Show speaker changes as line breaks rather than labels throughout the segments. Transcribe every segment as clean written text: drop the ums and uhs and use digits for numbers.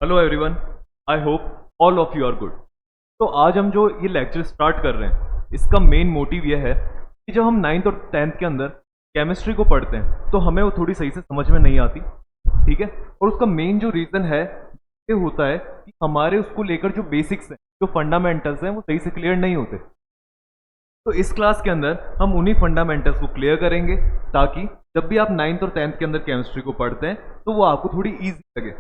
Hello everyone. I hope all of you are good. तो आज हम जो ये लेक्चर स्टार्ट कर रहे हैं इसका मेन मोटिव ये है कि जब हम नाइन्थ और टेंथ के अंदर केमिस्ट्री को पढ़ते हैं तो हमें वो थोड़ी सही से समझ में नहीं आती। ठीक है। और उसका मेन जो रीज़न है ये होता है कि हमारे उसको लेकर जो बेसिक्स हैं, जो फंडामेंटल्स हैं, वो सही से क्लियर नहीं होते। तो इस क्लास के अंदर हम उन्हीं फंडामेंटल्स को क्लियर करेंगे ताकि जब भी आप नाइन्थ और टेंथ के अंदर केमिस्ट्री को पढ़ते हैं तो वो आपको थोड़ी इजी लगे,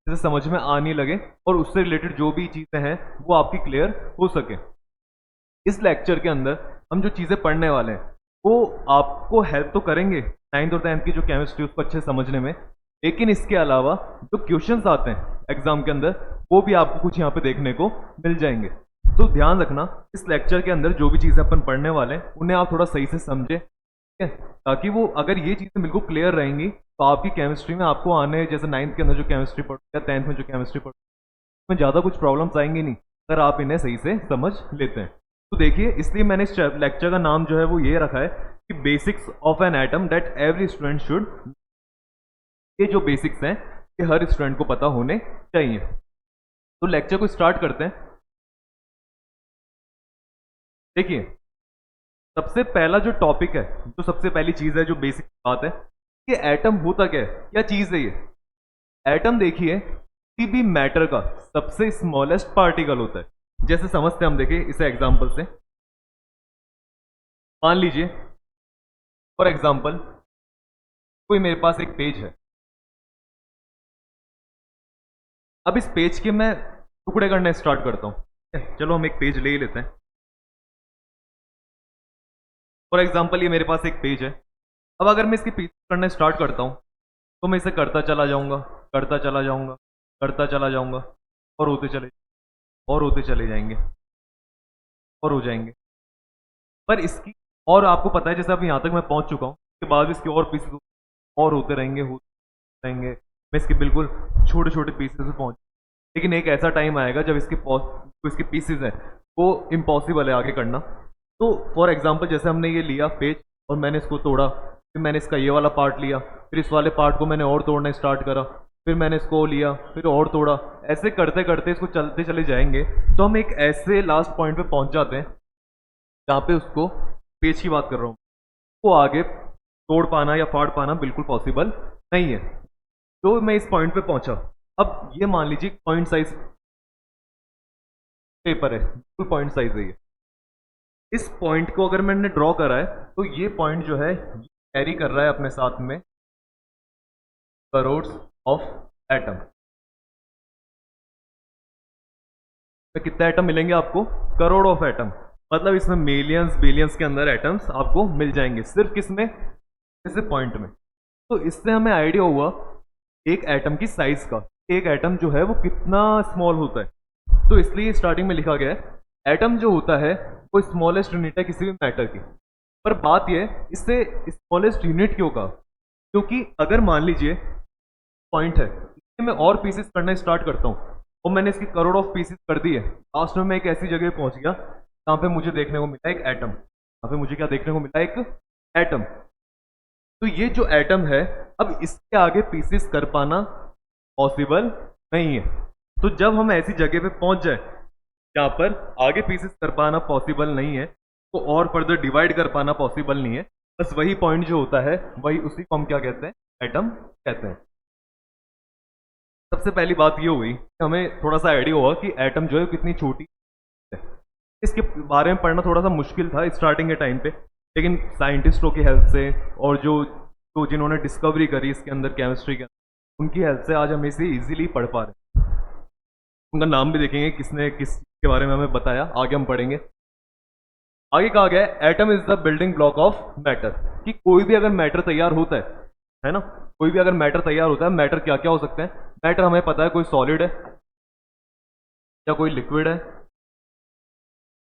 जैसे समझ में आने लगे और उससे रिलेटेड जो भी चीज़ें हैं वो आपकी क्लियर हो सके। इस लेक्चर के अंदर हम जो चीज़ें पढ़ने वाले हैं वो आपको हेल्प तो करेंगे नाइन्थ और टेंथ की जो केमिस्ट्री उसको अच्छे समझने में, लेकिन इसके अलावा जो क्वेश्चंस आते हैं एग्जाम के अंदर वो भी आपको कुछ यहाँ पे देखने को मिल जाएंगे। तो ध्यान रखना, इस लेक्चर के अंदर जो भी चीज़ें अपन पढ़ने वाले हैं उन्हें आप थोड़ा सही से समझें, ठीक है, ताकि वो अगर ये चीज़ें बिल्कुल क्लियर रहेंगी तो आपकी केमिस्ट्री में आपको आने जैसे नाइन्थ के अंदर जो केमिस्ट्री पढ़ो या टेंथ में जो केमिस्ट्री पढ़ो में ज़्यादा कुछ प्रॉब्लम्स आएंगी नहीं अगर आप इन्हें सही से समझ लेते हैं। तो देखिए, इसलिए मैंने इस लेक्चर का नाम जो है वो ये रखा है कि basics of an atom that every student should. ये जो बेसिक्स हैं ये हर स्टूडेंट को पता होने चाहिए। तो लेक्चर को स्टार्ट करते हैं। देखिए, सबसे पहला जो टॉपिक है, जो सबसे पहली चीज़ है, जो बेसिक बात है कि एटम होता क्या है, क्या चीज़ है ये। एटम देखिए किसी भी मैटर का सबसे स्मॉलेस्ट पार्टिकल होता है। जैसे समझते हैं हम, देखिए इसे एग्जांपल से। मान लीजिए फॉर एग्जांपल कोई मेरे पास एक पेज है। अब इस पेज के मैं टुकड़े करने स्टार्ट करता हूं। चलो हम एक पेज ले ही लेते हैं। फॉर एग्जांपल ये मेरे पास एक पेज है। अब अगर मैं इसके पीस करना स्टार्ट करता हूं तो मैं इसे करता चला जाऊंगा, करता चला जाऊंगा, करता चला जाऊंगा, और होते चले और होते चले जाएंगे और हो जाएंगे। पर इसकी, और आपको पता है जैसे अब यहाँ तक मैं पहुंच चुका हूँ, उसके बाद इसके और पीसेस और होते रहेंगे। मैं इसके बिल्कुल छोटे छोटे पीसेस में पहुंच, लेकिन एक ऐसा टाइम आएगा जब जो इसके पीसेस हैं वो इम्पॉसिबल है आगे करना। तो फॉर एग्जांपल जैसे हमने ये लिया पेज और मैंने इसको तोड़ा, फिर मैंने इसका ये वाला पार्ट लिया, फिर इस वाले पार्ट को मैंने और तोड़ना स्टार्ट करा, फिर मैंने इसको लिया, फिर और तोड़ा। ऐसे करते करते इसको चलते चले जाएंगे तो हम एक ऐसे लास्ट पॉइंट पे पहुंच जाते हैं जहाँ पे उसको, पेज की बात कर रहा हूँ, वो आगे तोड़ पाना या फाड़ पाना बिल्कुल पॉसिबल नहीं है। तो मैं इस पॉइंट पे पहुंचा। अब ये मान लीजिए पॉइंट साइज पेपर है, बिल्कुल पॉइंट साइज है ये। इस पॉइंट को अगर मैंने ड्रॉ करा है तो ये पॉइंट जो है कैरी कर रहा है अपने साथ में करोड्स ऑफ एटम। तो कितने एटम मिलेंगे आपको? Crore of atom. मतलब इसमें मिलियंस बिलियंस के अंदर एटम्स आपको मिल जाएंगे सिर्फ किसमें, इस पॉइंट में। तो इससे हमें आइडिया हुआ एक एटम की साइज का, एक एटम जो है वो कितना स्मॉल होता है। तो इसलिए स्टार्टिंग में लिखा गया है एटम जो होता है वो स्मॉलेस्ट यूनिट है किसी भी मैटर की। पर बात यह, इससे स्मॉलेस्ट यूनिट क्यों कहा? क्योंकि अगर मान लीजिए पॉइंट है, इसमें मैं और पीसेस करना स्टार्ट करता हूँ और मैंने इसकी करोड़ ऑफ पीसेस कर दिए, लास्ट में मैं एक ऐसी जगह पहुंच गया जहाँ पे मुझे देखने को मिला एक एटम। यहाँ पे मुझे क्या देखने को मिला? एक एटम। तो ये जो एटम है, अब इसके आगे पीसेस कर पाना पॉसिबल नहीं है। तो जब हम ऐसी जगह पे पहुंच जाए जहाँ पर आगे पीसेस कर पाना पॉसिबल नहीं है, तो और फर्दर डिवाइड कर पाना पॉसिबल नहीं है, बस वही पॉइंट जो होता है वही, उसी को हम क्या कहते हैं? एटम कहते हैं। सबसे पहली बात ये हुई कि हमें थोड़ा सा आइडिया हुआ कि एटम जो है कितनी छोटी है। इसके बारे में पढ़ना थोड़ा सा मुश्किल था स्टार्टिंग के टाइम पे, लेकिन साइंटिस्टों की हेल्प से और जो जिन्होंने डिस्कवरी करी इसके अंदर केमिस्ट्री के अंदर, उनकी हेल्प से आज हम इसे इजीली पढ़ पा रहे हैं। उनका नाम भी देखेंगे किसने किस के बारे में हमें बताया, आगे हम पढ़ेंगे। आगे कहा गया है atom is the building block of matter, कि कोई भी अगर मैटर तैयार होता है ना, कोई भी अगर मैटर तैयार होता है, मैटर क्या क्या हो सकते हैं? मैटर हमें पता है कोई सॉलिड है या कोई लिक्विड है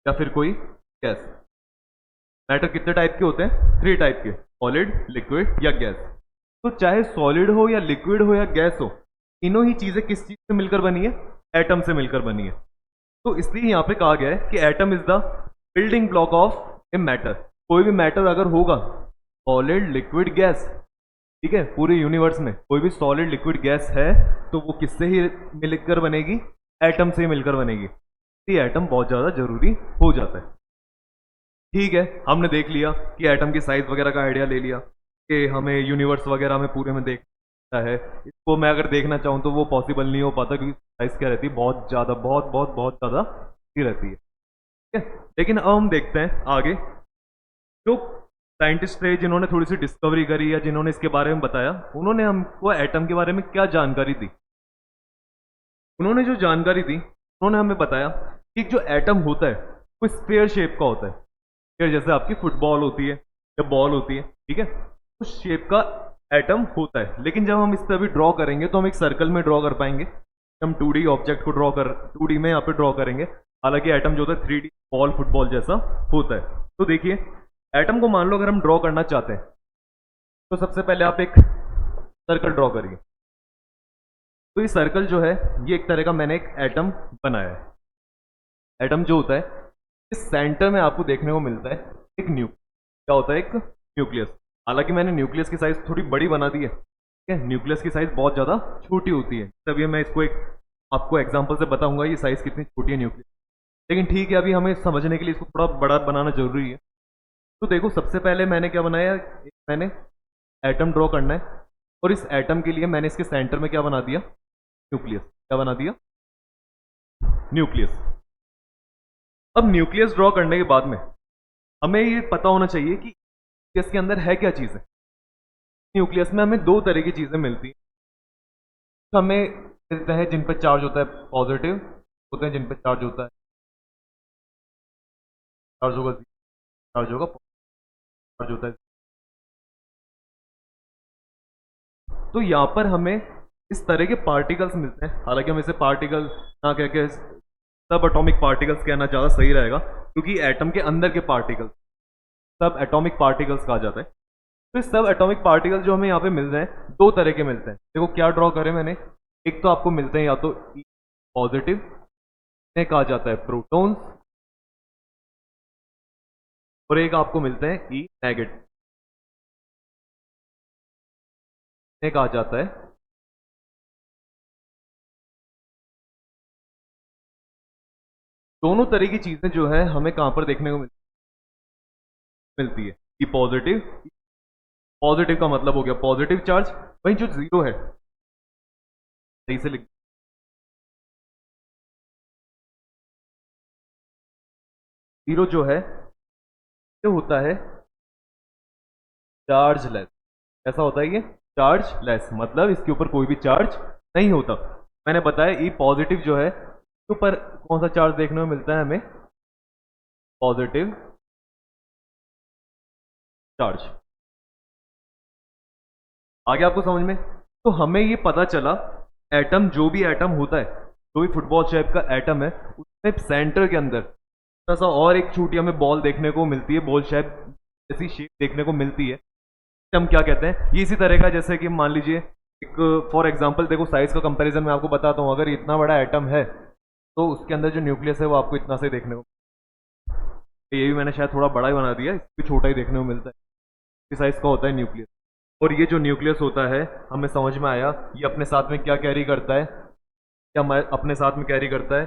या फिर कोई गैस। मैटर कितने टाइप के होते हैं? 3 टाइप के, सॉलिड, लिक्विड या गैस। तो चाहे सॉलिड हो या लिक्विड हो या गैस हो, तीनों ही चीजें किस चीज से मिलकर बनी है? एटम से मिलकर बनी है। तो इसलिए यहां पे कहा गया है कि atom is the building block of a matter. कोई भी मैटर अगर होगा, सॉलिड, लिक्विड, गैस, ठीक है, पूरे यूनिवर्स में कोई भी सॉलिड लिक्विड गैस है तो वो किससे ही मिलकर बनेगी, एटम से ही मिलकर बनेगी। ये एटम बहुत ज़्यादा जरूरी हो जाता है। ठीक है, हमने देख लिया कि एटम की साइज वगैरह का आइडिया ले लिया कि हमें यूनिवर्स वगैरह में पूरे में देखना है। इसको मैं अगर देखना चाहूँ तो वो पॉसिबल नहीं हो पाता क्योंकि साइज क्या रहती है, बहुत ज़्यादा, बहुत बहुत बहुत ज़्यादा ही रहती है। ठीक है, लेकिन अब हम देखते हैं आगे जो साइंटिस्ट थे जिन्होंने थोड़ी सी डिस्कवरी करी या जिन्होंने इसके बारे में बताया, उन्होंने हमको एटम के बारे में क्या जानकारी दी। उन्होंने जो जानकारी दी, उन्होंने हमें बताया कि जो एटम होता है वो स्फीयर शेप का होता है। स्फीयर जैसे आपकी फुटबॉल होती है या बॉल होती है, ठीक है, उस शेप का एटम होता है। लेकिन जब हम इस पर अभी ड्रॉ करेंगे तो हम एक सर्कल में ड्रॉ कर पाएंगे। हम 2D ऑब्जेक्ट को 2D में यहाँ पे ड्रॉ करेंगे। हालांकि एटम जो होता है 3D बॉल फुटबॉल जैसा होता है। तो देखिए, एटम को मान लो अगर हम ड्रॉ करना चाहते हैं तो सबसे पहले आप एक सर्कल ड्रॉ करिए। तो ये सर्कल जो है ये एक तरह का मैंने एक एटम बनाया है। एटम जो होता है इस सेंटर में आपको देखने को मिलता है एक क्या होता है, एक न्यूक्लियस। हालांकि मैंने न्यूक्लियस की साइज थोड़ी बड़ी बना दी है, ठीक है, न्यूक्लियस की साइज बहुत ज़्यादा छोटी होती है। तभी मैं इसको एक आपको एग्जांपल से बताऊंगा ये साइज कितनी छोटी है न्यूक्लियस। लेकिन ठीक है, अभी हमें समझने के लिए इसको थोड़ा बड़ा बनाना जरूरी है। तो देखो, सबसे पहले मैंने क्या बनाया, मैंने एटम ड्रॉ करना है और इस एटम के लिए मैंने इसके सेंटर में क्या बना दिया, न्यूक्लियस। क्या बना दिया, न्यूक्लियस। अब न्यूक्लियस ड्रॉ करने के बाद में हमें ये पता होना चाहिए कि न्यूक्लियस के अंदर है क्या चीज़ें। न्यूक्लियस में हमें दो तरह की चीज़ें मिलती हैं। हमें मिलते हैं जिन पर चार्ज होता है पॉजिटिव, होते हैं जिन पर चार्ज होता है, चार्ज होगा, चार्ज होगा, चार्ज होता है। तो यहाँ पर हमें इस तरह के पार्टिकल्स मिलते हैं। हालांकि हम इसे पार्टिकल ना कह के सब एटॉमिक पार्टिकल्स कहना ज़्यादा सही रहेगा क्योंकि एटम के अंदर के पार्टिकल्स सब एटॉमिक पार्टिकल्स कहा जाता है। तो सब एटॉमिक पार्टिकल्स जो हमें यहाँ पे मिल रहे हैं दो तरह के मिलते हैं। देखो क्या ड्रॉ करें मैंने, एक तो आपको मिलते हैं या तो ई पॉजिटिव, इन्हें कहा जाता है प्रोटॉन्स, और एक आपको मिलते हैं ई नेगेटिव, इन्हें कहा जाता है। दोनों तरह की चीजें जो है हमें कहां पर देखने को मिलती है, ई पॉजिटिव। पॉजिटिव का मतलब हो गया पॉजिटिव चार्ज, वहीं जो जीरो है, सही से लिख, जीरो जो है ये होता है चार्ज लेस। ऐसा होता है ये चार्ज लेस, मतलब इसके ऊपर कोई भी चार्ज नहीं होता। मैंने बताया ई पॉजिटिव जो है इसके ऊपर कौन सा चार्ज देखने को मिलता है हमें, पॉजिटिव चार्ज। आगे आपको समझ में, तो हमें ये पता चला एटम, जो भी एटम होता है, जो भी फुटबॉल शेप का एटम है, उसमें सेंटर के अंदर थोड़ा सा और एक छोटी हमें बॉल देखने को मिलती है, बॉल शेप जैसी शेप देखने को मिलती है। हम क्या कहते हैं, ये इसी तरह का जैसे कि मान लीजिए एक फॉर एग्जांपल, देखो साइज का कंपैरिजन मैं आपको बताता हूँ। अगर इतना बड़ा एटम है तो उसके अंदर जो न्यूक्लियस है वो आपको इतना से देखने को, ये भी मैंने शायद थोड़ा बड़ा ही बना दिया, इससे छोटा ही देखने को मिलता है। इस साइज का होता है न्यूक्लियस। और ये जो न्यूक्लियस होता है, हमें समझ में आया ये अपने साथ में क्या कैरी करता है, क्या अपने साथ में कैरी करता है,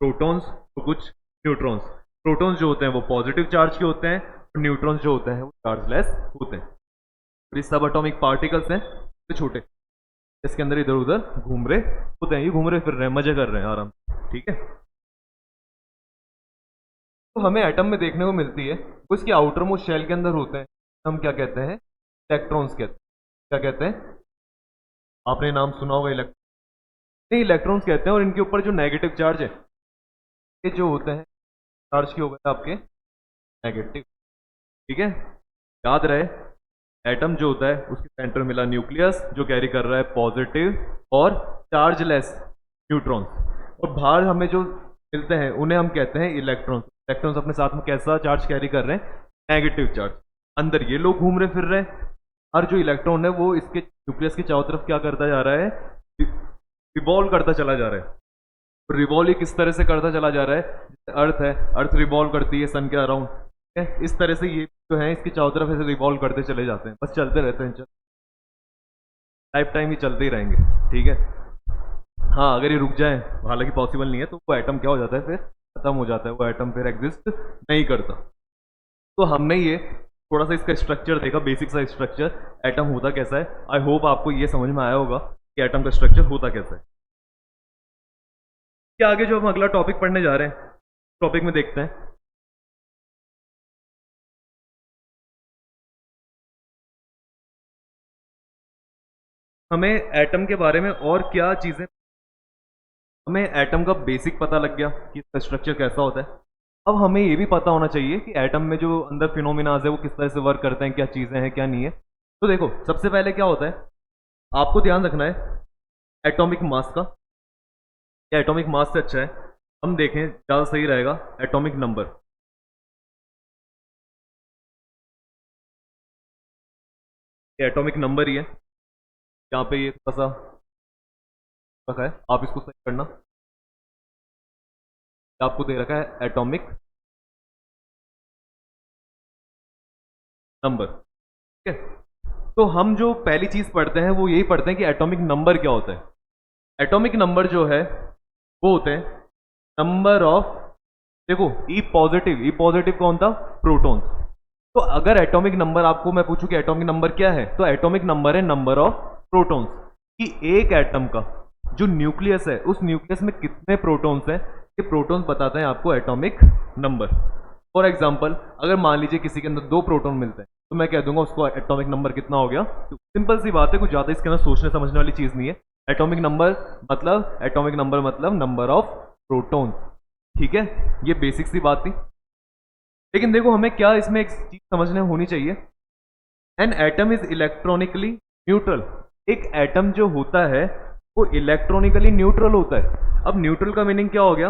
प्रोटॉन्स तो कुछ न्यूट्रॉन्स। प्रोटॉन्स जो होते हैं वो पॉजिटिव चार्ज के होते हैं और न्यूट्रॉन्स जो होते हैं वो चार्जलेस होते हैं। और ये सब एटॉमिक पार्टिकल्स हैं, तो छोटे, इसके अंदर इधर उधर घूम रहे होते हैं, ये घूम रहे फिर रहे, मजे कर रहे हैं आराम, ठीक है। तो हमें एटम में देखने को मिलती है, वो इसके आउटर मोस्ट शेल के अंदर होते हैं, हम क्या कहते हैं, इलेक्ट्रॉन्स कहते हैं। क्या कहते हैं, आपने नाम सुना होगा नहीं, इलेक्ट्रॉन्स कहते हैं। और इनके ऊपर जो नेगेटिव चार्ज है, ये जो होते हैं चार्ज के हो गए आपके नेगेटिव, ठीक है। याद रहे, एटम जो होता है उसके सेंटर में मिला न्यूक्लियस जो कैरी कर रहा है पॉजिटिव और चार्जलेस न्यूट्रॉन्स, और बाहर हमें जो मिलते हैं उन्हें हम कहते हैं इलेक्ट्रॉन्स। इलेक्ट्रॉन्स अपने साथ में कैसा चार्ज कैरी कर रहे हैं, नेगेटिव चार्ज। अंदर ये लोग घूम रहे फिर रहे, और जो इलेक्ट्रॉन है वो इसके न्यूक्लियस की चारों तरफ क्या करता जा रहा है, रिवॉल्व करता चला जा रहा है। रिवॉल्व किस तरह से करता चला जा रहा है, अर्थ है, अर्थ रिवॉल्व करती है सन के अराउंड, इस तरह से ये जो है इसके चारों तरफ ऐसे रिवॉल्व करते चले जाते हैं, बस चलते रहते हैं। लाइफ टाइम ही चलते ही रहेंगे, ठीक है। हाँ अगर ये रुक जाए, हालांकि पॉसिबल नहीं है, तो वो एटम क्या हो जाता है, फिर खत्म हो जाता है, वो एटम फिर एग्जिस्ट नहीं करता। तो हमने ये थोड़ा सा इसका स्ट्रक्चर देखा, बेसिक सा स्ट्रक्चर, एटम होता कैसा है। आई होप आपको ये समझ में आया होगा कि एटम का स्ट्रक्चर होता कैसा है। क्या आगे जो हम अगला टॉपिक पढ़ने जा रहे हैं, टॉपिक में देखते हैं। हमें एटम के बारे में और क्या चीजें, हमें एटम का बेसिक पता लग गया कि इसका स्ट्रक्चर कैसा होता है। अब हमें ये भी पता होना चाहिए कि एटम में जो अंदर फिनोमिनाज है वो किस तरह से वर्क करते हैं, क्या चीजें हैं क्या नहीं है। तो देखो सबसे पहले क्या होता है, आपको ध्यान रखना है एटॉमिक मास का। या एटॉमिक मास से अच्छा है हम देखें, ज़्यादा सही रहेगा एटॉमिक नंबर। ये एटॉमिक नंबर ही है, यहाँ पे ये थोड़ा सा रखा है, आप इसको सही करना। आपको दे रखा है एटॉमिक नंबर, ठीक है। तो हम जो पहली चीज पढ़ते हैं वो यही पढ़ते हैं कि एटॉमिक नंबर क्या होता है। एटॉमिक नंबर जो है वो होते हैं नंबर ऑफ, देखो ई पॉजिटिव कौन था, प्रोटॉन। तो अगर एटॉमिक नंबर आपको मैं पूछूं कि एटॉमिक नंबर क्या है, तो एटॉमिक नंबर है नंबर ऑफ प्रोटॉन्स, कि एक एटम का जो न्यूक्लियस है उस न्यूक्लियस में कितने प्रोटॉन्स हैं, ये प्रोटॉन्स बताते हैं आपको एटॉमिक नंबर। फॉर एग्जांपल अगर मान लीजिए किसी के अंदर 2 प्रोटॉन मिलते हैं, तो मैं कह दूंगा उसको एटॉमिक नंबर कितना हो गया। तो सिंपल सी बात है, कुछ ज्यादा इसके अंदर सोचने समझने वाली चीज नहीं है। एटॉमिक नंबर मतलब नंबर ऑफ प्रोटॉन्स, ठीक है। ये बेसिक सी बात थी। लेकिन देखो हमें क्या इसमें एक चीज समझने होनी चाहिए, an atom is electronically neutral. एक एटम जो होता है वो इलेक्ट्रॉनिकली न्यूट्रल होता है। अब न्यूट्रल का मीनिंग क्या हो गया,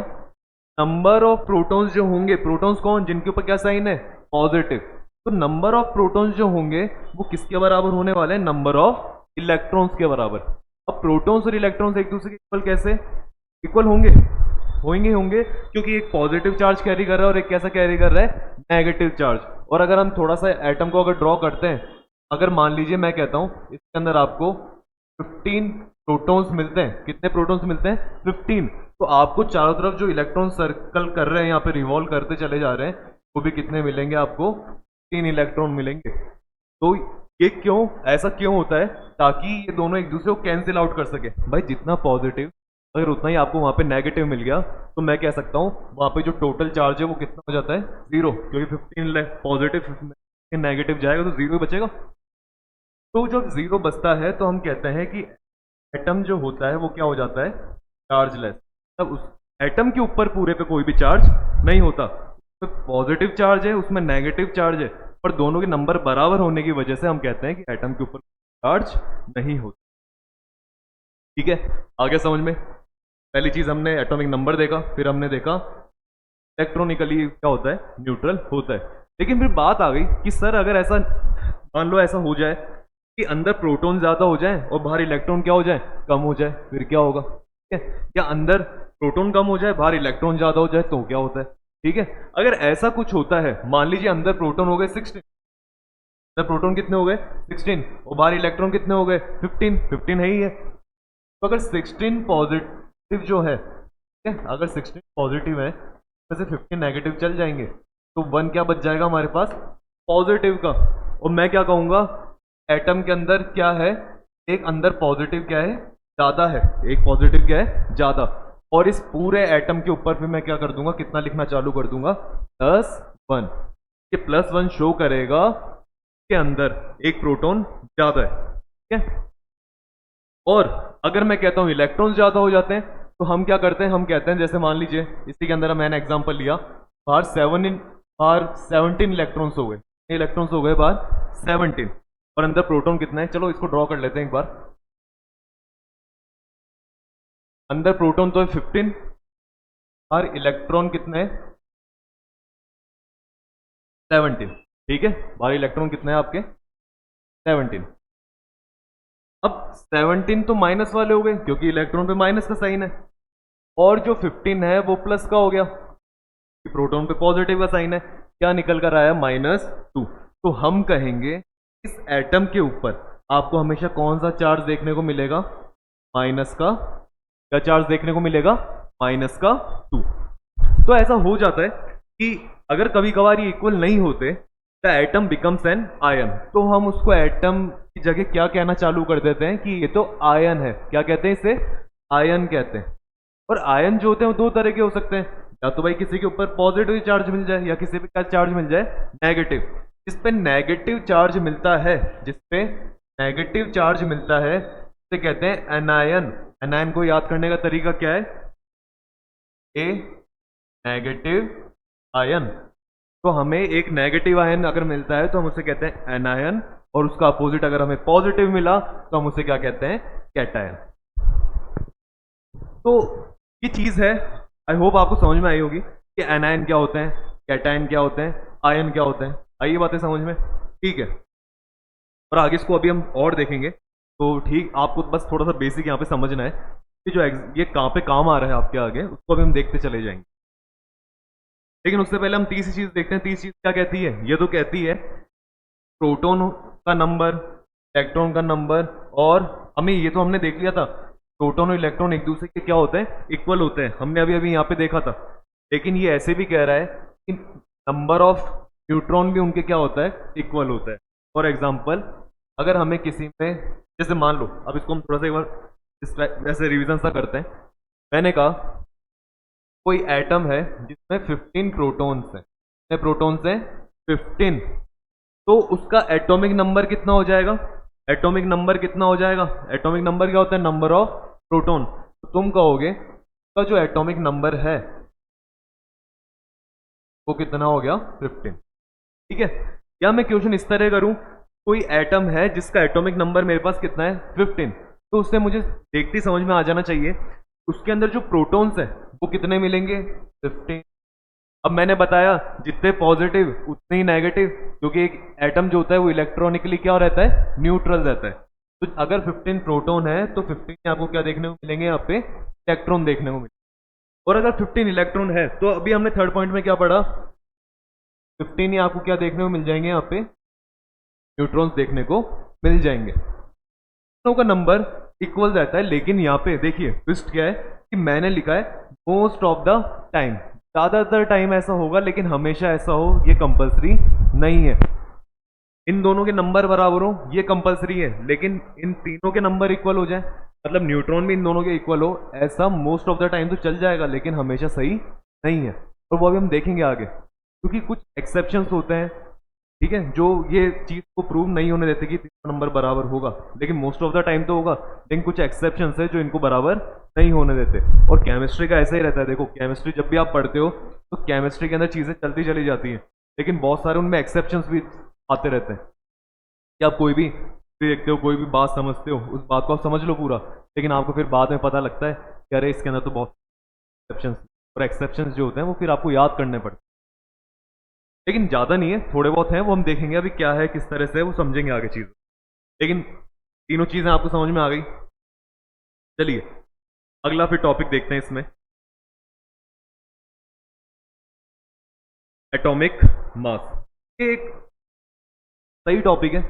नंबर ऑफ प्रोटॉन्स जो होंगे, प्रोटॉन्स कौन, जिनके ऊपर क्या साइन है, पॉजिटिव। तो नंबर ऑफ प्रोटॉन्स जो होंगे वो किसके बराबर होने वाले हैं, नंबर ऑफ इलेक्ट्रॉन्स के बराबर। अब प्रोटॉन्स और इलेक्ट्रॉन्स एक दूसरे के इक्वल कैसे, इक्वल होंगे क्योंकि एक पॉजिटिव चार्ज कैरी कर रहा है और एक कैसा कैरी कर रहा है, नेगेटिव चार्ज। और अगर हम थोड़ा सा एटम को अगर ड्रॉ करते हैं, अगर मान लीजिए मैं कहता हूं इसके अंदर आपको 15 प्रोटॉन्स मिलते हैं, कितने प्रोटॉन्स मिलते हैं, 15। तो आपको चारों तरफ जो इलेक्ट्रॉन सर्कल कर रहे हैं, यहाँ पे रिवॉल्व करते चले जा रहे हैं, वो भी कितने मिलेंगे आपको, 3 इलेक्ट्रॉन मिलेंगे। तो ये क्यों, ऐसा क्यों होता है, ताकि ये दोनों एक दूसरे को कैंसिल आउट कर सके। भाई जितना पॉजिटिव अगर उतना ही आपको वहां पे नेगेटिव मिल गया, तो मैं कह सकता हूं वहां पे जो टोटल चार्ज है वो कितना हो जाता है, 0, क्योंकि 15 पॉजिटिव नेगेटिव जाएगा तो 0 ही बचेगा। तो जब 0 बचता है तो हम कहते हैं कि एटम जो होता है वो क्या हो जाता है, चार्जलेस। तब उस एटम के ऊपर पूरे पे कोई भी चार्ज नहीं होता, तो पॉजिटिव चार्ज है उसमें नेगेटिव चार्ज है, पर दोनों के नंबर बराबर होने की वजह से हम कहते हैं कि एटम के ऊपर चार्ज नहीं होता, ठीक है। आगे समझ में, पहली चीज हमने एटॉमिक नंबर देखा, फिर हमने देखा इलेक्ट्रॉनिकली क्या होता है, न्यूट्रल होता है। लेकिन फिर बात आ गई कि सर अगर ऐसा मान लो ऐसा हो जाए कि अंदर प्रोटॉन ज्यादा हो जाए और बाहर इलेक्ट्रॉन क्या हो जाए, कम हो जाए, फिर क्या होगा, ठीक है। या अंदर प्रोटॉन कम हो जाए बाहर इलेक्ट्रॉन ज्यादा हो जाए तो क्या होता है, ठीक है। अगर ऐसा कुछ होता है, मान लीजिए अंदर प्रोटॉन हो गए 16, अंदर प्रोटॉन कितने हो गए 16 और बाहर इलेक्ट्रॉन कितने हो गए 15 है ही है। तो अगर 16 पॉजिटिव जो है, ठीक है, अगर 16 पॉजिटिव है वैसे 15 नेगेटिव चल जाएंगे, तो 1 क्या बच जाएगा हमारे पास, पॉजिटिव का। और मैं क्या कहूंगा, एटम के अंदर क्या है, एक अंदर पॉजिटिव क्या है, ज्यादा है, एक पॉजिटिव क्या है, ज्यादा। और इस पूरे एटम के ऊपर फिर मैं क्या कर दूंगा, कितना लिखना चालू कर दूंगा, +1। ये +1 शो करेगा के अंदर एक प्रोटॉन ज्यादा है, ठीक है। और अगर मैं कहता हूं इलेक्ट्रॉन ज्यादा हो जाते हैं, तो हम क्या करते हैं, हम कहते हैं जैसे मान लीजिए इसी के अंदर मैंने एग्जांपल लिया, बाहर 17 इलेक्ट्रॉन्स हो गए, इलेक्ट्रॉन्स हो गए बाहर 17, और अंदर प्रोटॉन कितना है, चलो इसको ड्रॉ कर लेते हैं एक बार। अंदर प्रोटॉन तो है 15 और इलेक्ट्रॉन कितने हैं 17, ठीक है। बाहर इलेक्ट्रॉन कितने हैं आपके 17। अब 17 तो माइनस वाले हो गए क्योंकि इलेक्ट्रॉन पे माइनस का साइन है, और जो 15 है वो प्लस का हो गया, प्रोटॉन पे पॉजिटिव का साइन है, क्या निकल कर आया -2। तो हम कहेंगे इस एटम के ऊपर आपको हमेशा कौन सा चार्ज देखने को मिलेगा? माइनस का, क्या चार्ज देखने को मिलेगा? -2। तो ऐसा हो जाता है कि अगर कभी कभार ये इक्वल नहीं होते, the atom becomes an ion, तो हम उसको एटम की जगह क्या कहना चालू कर देते हैं कि ये तो आयन है। क्या कहते हैं इसे? आयन कहते हैं। और आयन जो होते हैं वो दो तरह के हो सकते हैं, या तो भाई किसी के ऊपर पॉजिटिव चार्ज मिल जाए या किसी पे क्या चार्ज मिल जाए? नेगेटिव। जिस पे नेगेटिव चार्ज मिलता है, जिस पे नेगेटिव चार्ज मिलता है उसे कहते हैं एनायन। एनायन को याद करने का तरीका क्या है? ए नेगेटिव आयन। तो हमें एक नेगेटिव आयन अगर मिलता है तो हम उसे कहते हैं एनायन, और उसका अपोजिट अगर हमें पॉजिटिव मिला तो हम उसे क्या कहते हैं? कैटायन। तो ये चीज है, आई होप आपको समझ में आई होगी कि एनायन क्या होते हैं, कैटायन क्या होते हैं, आयन क्या होते हैं। आई बातें समझ में? ठीक है, और आगे इसको अभी हम और देखेंगे। तो ठीक, आपको बस थोड़ा सा बेसिक यहाँ पे समझना है कि जो ये कहाँ पे काम आ रहा है आपके आगे, उसको अभी हम देखते चले जाएंगे। लेकिन उससे पहले हम तीसरी चीज देखते हैं। तीसरी चीज क्या कहती है? ये तो कहती है प्रोटॉन का नंबर, इलेक्ट्रॉन का नंबर, और हमें ये तो हमने देख लिया था प्रोटॉन और इलेक्ट्रॉन एक दूसरे के क्या होते हैं? इक्वल होते हैं। हमने अभी अभी यहाँ पे देखा था। लेकिन ये ऐसे भी कह रहा है कि नंबर ऑफ न्यूट्रॉन भी उनके क्या होता है? इक्वल होता है। फॉर एग्जाम्पल, अगर हमें किसी में, जैसे मान लो, अब इसको हम थोड़ा सा एक बार ऐसे रिविजन सा करते हैं। मैंने कहा कोई एटम है जिसमें 15 प्रोटॉन्स हैं। कितने प्रोटॉन्स हैं? 15। तो उसका एटॉमिक नंबर कितना हो जाएगा? एटॉमिक नंबर कितना हो जाएगा? एटॉमिक नंबर क्या होता है? Number of proton. तो तुम कहोगे उसका जो एटॉमिक नंबर है वो कितना हो गया? 15। ठीक है, या मैं क्वेश्चन इस तरह करूं, कोई एटम है जिसका एटॉमिक नंबर मेरे पास कितना है? 15। तो उससे मुझे देखते ही समझ में आ जाना चाहिए उसके अंदर जो प्रोटॉन्स है वो कितने मिलेंगे? 15। अब मैंने बताया जितने पॉजिटिव उतने ही नेगेटिव, क्योंकि एक एटम जो होता है वो इलेक्ट्रॉनिकली क्या रहता है? न्यूट्रल रहता है। तो अगर 15 प्रोटॉन है तो 15 में आपको क्या देखने को मिलेंगे? यहाँ पे इलेक्ट्रॉन देखने को मिलेंगे। और अगर 15 इलेक्ट्रॉन है तो अभी हमने थर्ड पॉइंट में क्या पढ़ा? 15 ही आपको क्या देखने को मिल जाएंगे? यहाँ पे न्यूट्रॉन्स देखने को मिल जाएंगे। का नंबर इक्वल रहता है, लेकिन यहाँ पे देखिए ट्विस्ट क्या है कि मैंने लिखा है मोस्ट ऑफ द टाइम। ज्यादातर टाइम ऐसा होगा, लेकिन हमेशा ऐसा हो ये कंपलसरी नहीं है। इन दोनों के नंबर बराबर हो ये कंपलसरी है, लेकिन इन तीनों के नंबर इक्वल हो जाए, मतलब न्यूट्रॉन भी इन दोनों के इक्वल हो, ऐसा मोस्ट ऑफ द टाइम तो चल जाएगा, लेकिन हमेशा सही नहीं है। और वो अभी हम देखेंगे आगे, क्योंकि कुछ एक्सेप्शंस होते हैं, ठीक है, जो ये चीज को प्रूव नहीं होने देते कि तीसरा नंबर बराबर होगा, लेकिन मोस्ट ऑफ द टाइम तो होगा। लेकिन कुछ एक्सेप्शंस है जो इनको बराबर नहीं होने देते। और केमिस्ट्री का ऐसा ही रहता है। देखो केमिस्ट्री जब भी आप पढ़ते हो तो केमिस्ट्री के अंदर चीजें चलती चली जाती हैं, लेकिन बहुत सारे उनमें एक्सेप्शंस भी आते रहते हैं। कि आप कोई भी देखते हो, कोई भी बात समझते हो, उस बात को आप समझ लो पूरा, लेकिन आपको फिर बाद में पता लगता है कि अरे इसके अंदर तो बहुत एक्सेप्शंस, और एक्सेप्शंस जो होते हैं वो फिर आपको याद करने पड़ते हैं। लेकिन ज़्यादा नहीं है, थोड़े बहुत हैं, वो हम देखेंगे अभी क्या है, किस तरह से है, वो समझेंगे आगे चीज़। लेकिन तीनों चीज़ें आपको समझ में आ गई। चलिए अगला फिर टॉपिक देखते हैं इसमें, एटॉमिक मास। ये एक सही टॉपिक है,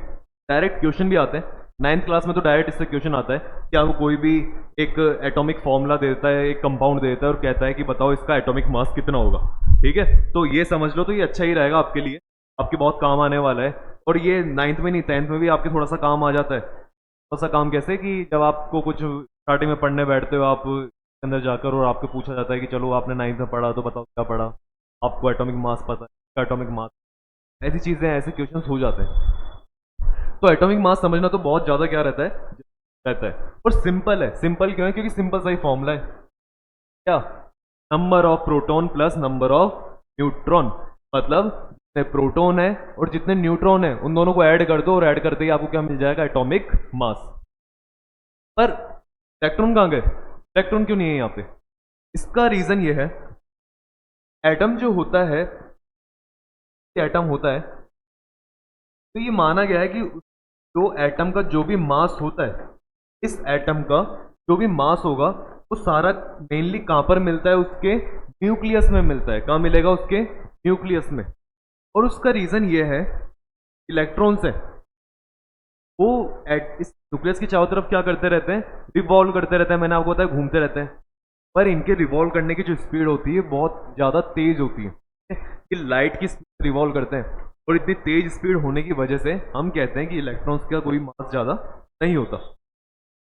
डायरेक्ट क्वेश्चन भी आते हैं। 9th क्लास में तो डायरेक्ट इससे क्वेश्चन आता है कि आपको कोई भी एक एटॉमिक फॉर्मूला देता है, एक कंपाउंड देता है और कहता है कि बताओ इसका एटॉमिक मास कितना होगा। ठीक है, तो ये समझ लो, तो ये अच्छा ही रहेगा आपके लिए, आपके बहुत काम आने वाला है। और ये 9th में नहीं 10th में भी आपके थोड़ा सा काम आ जाता है। थोड़ा सा काम कैसे कि जब आपको कुछ स्टार्टिंग में पढ़ने बैठते हो आप अंदर जाकर, और आपको पूछा जाता है कि चलो आपने 9th में पढ़ा तो बताओ क्या पढ़ा, आपको एटॉमिक मास पता है, एटॉमिक मास, ऐसी चीज़ें, ऐसे क्वेश्चन हो जाते हैं। तो एटॉमिक मास समझना तो बहुत ज़्यादा क्या रहता है, और सिंपल है। सिंपल क्यों है? क्योंकि सिंपल सा ही फॉर्मूला है, क्या? Number of proton plus number of neutron. मतलब जितने प्रोटॉन है और जितने न्यूट्रॉन है उन दोनों को ऐड कर दो, और ऐड करते ही आपको क्या मिल जाएगा? Atomic mass. पर इलेक्ट्रॉन कहाँ गए? इलेक्ट्रॉन क्यों नहीं है यहाँ पे? इसका रीजन ये है, एटम जो होता है, एटम होता है, तो ये माना गया है कि जो एटम का जो भी मास होता है, इस एटम का जो भी मास होगा वो सारा मेनली कहाँ पर मिलता है? उसके न्यूक्लियस में मिलता है। कहाँ मिलेगा? उसके न्यूक्लियस में। और उसका रीजन ये है, इलेक्ट्रॉन्स है, वो इस न्यूक्लियस की चारों तरफ क्या करते रहते हैं, रिवॉल्व करते रहते हैं, मैंने आपको बताया घूमते रहते हैं। पर इनके रिवॉल्व करने की जो स्पीड होती है बहुत ज़्यादा तेज होती है, कि लाइट की स्पीड रिवॉल्व करते हैं, और इतनी तेज स्पीड होने की वजह से हम कहते हैं कि इलेक्ट्रॉन्स का कोई मास ज़्यादा नहीं होता।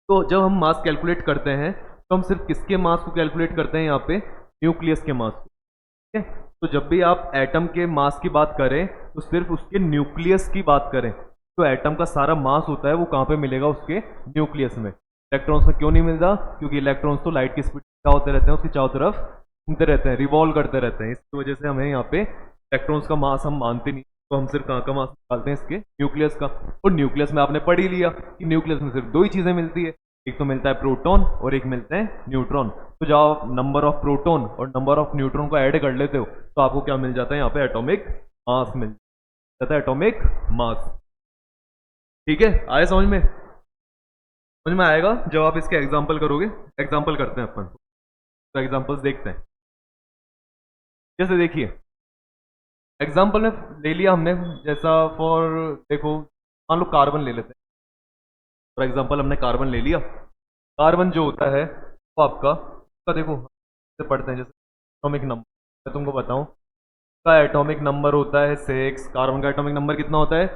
तो जब हम मास कैलकुलेट करते हैं तो हम सिर्फ किसके मास को कैलकुलेट करते हैं, यहाँ पे न्यूक्लियस के मास को। ठीक है, तो जब भी आप एटम के मास की बात करें तो सिर्फ उसके न्यूक्लियस की बात करें। तो एटम का सारा मास होता है वो कहाँ पे मिलेगा, उसके न्यूक्लियस में। इलेक्ट्रॉन्स में क्यों नहीं मिलता, क्योंकि इलेक्ट्रॉन्स तो लाइट की स्पीड क्या होते रहते हैं, उसकी चारों तरफ घूमते रहते हैं, रिवॉल्व करते रहते हैं। इसकी वजह से हमें यहाँ पे इलेक्ट्रॉन्स का मास हम मानते नहीं, तो हम सिर्फ कहाँ का मास निकालते हैं, इसके न्यूक्लियस का। और न्यूक्लियस में आपने पढ़ ही लिया कि न्यूक्लियस में सिर्फ दो ही चीजें मिलती है, एक तो मिलता है प्रोटॉन और एक मिलते हैं न्यूट्रॉन। तो जब आप नंबर ऑफ प्रोटॉन और नंबर ऑफ न्यूट्रॉन को ऐड कर लेते हो तो आपको क्या मिल जाता है, यहाँ पे एटॉमिक मास मिल जाता है, एटॉमिक मास। ठीक है, आया समझ में? समझ में आएगा जब आप इसके एग्जाम्पल करोगे। एग्जाम्पल करते हैं अपन, तो एग्जाम्पल्स देखते हैं। जैसे देखिए एग्जाम्पल में ले लिया हमने, जैसा फॉर देखो मान लो कार्बन ले लेते हैं। फॉर एग्जाम्पल हमने कार्बन ले लिया। कार्बन जो होता है वो आपका देखो से पढ़ते हैं, जैसे एटॉमिक नंबर मैं तुमको बताऊं, का एटॉमिक नंबर होता है 6। कार्बन का एटॉमिक नंबर कितना होता है,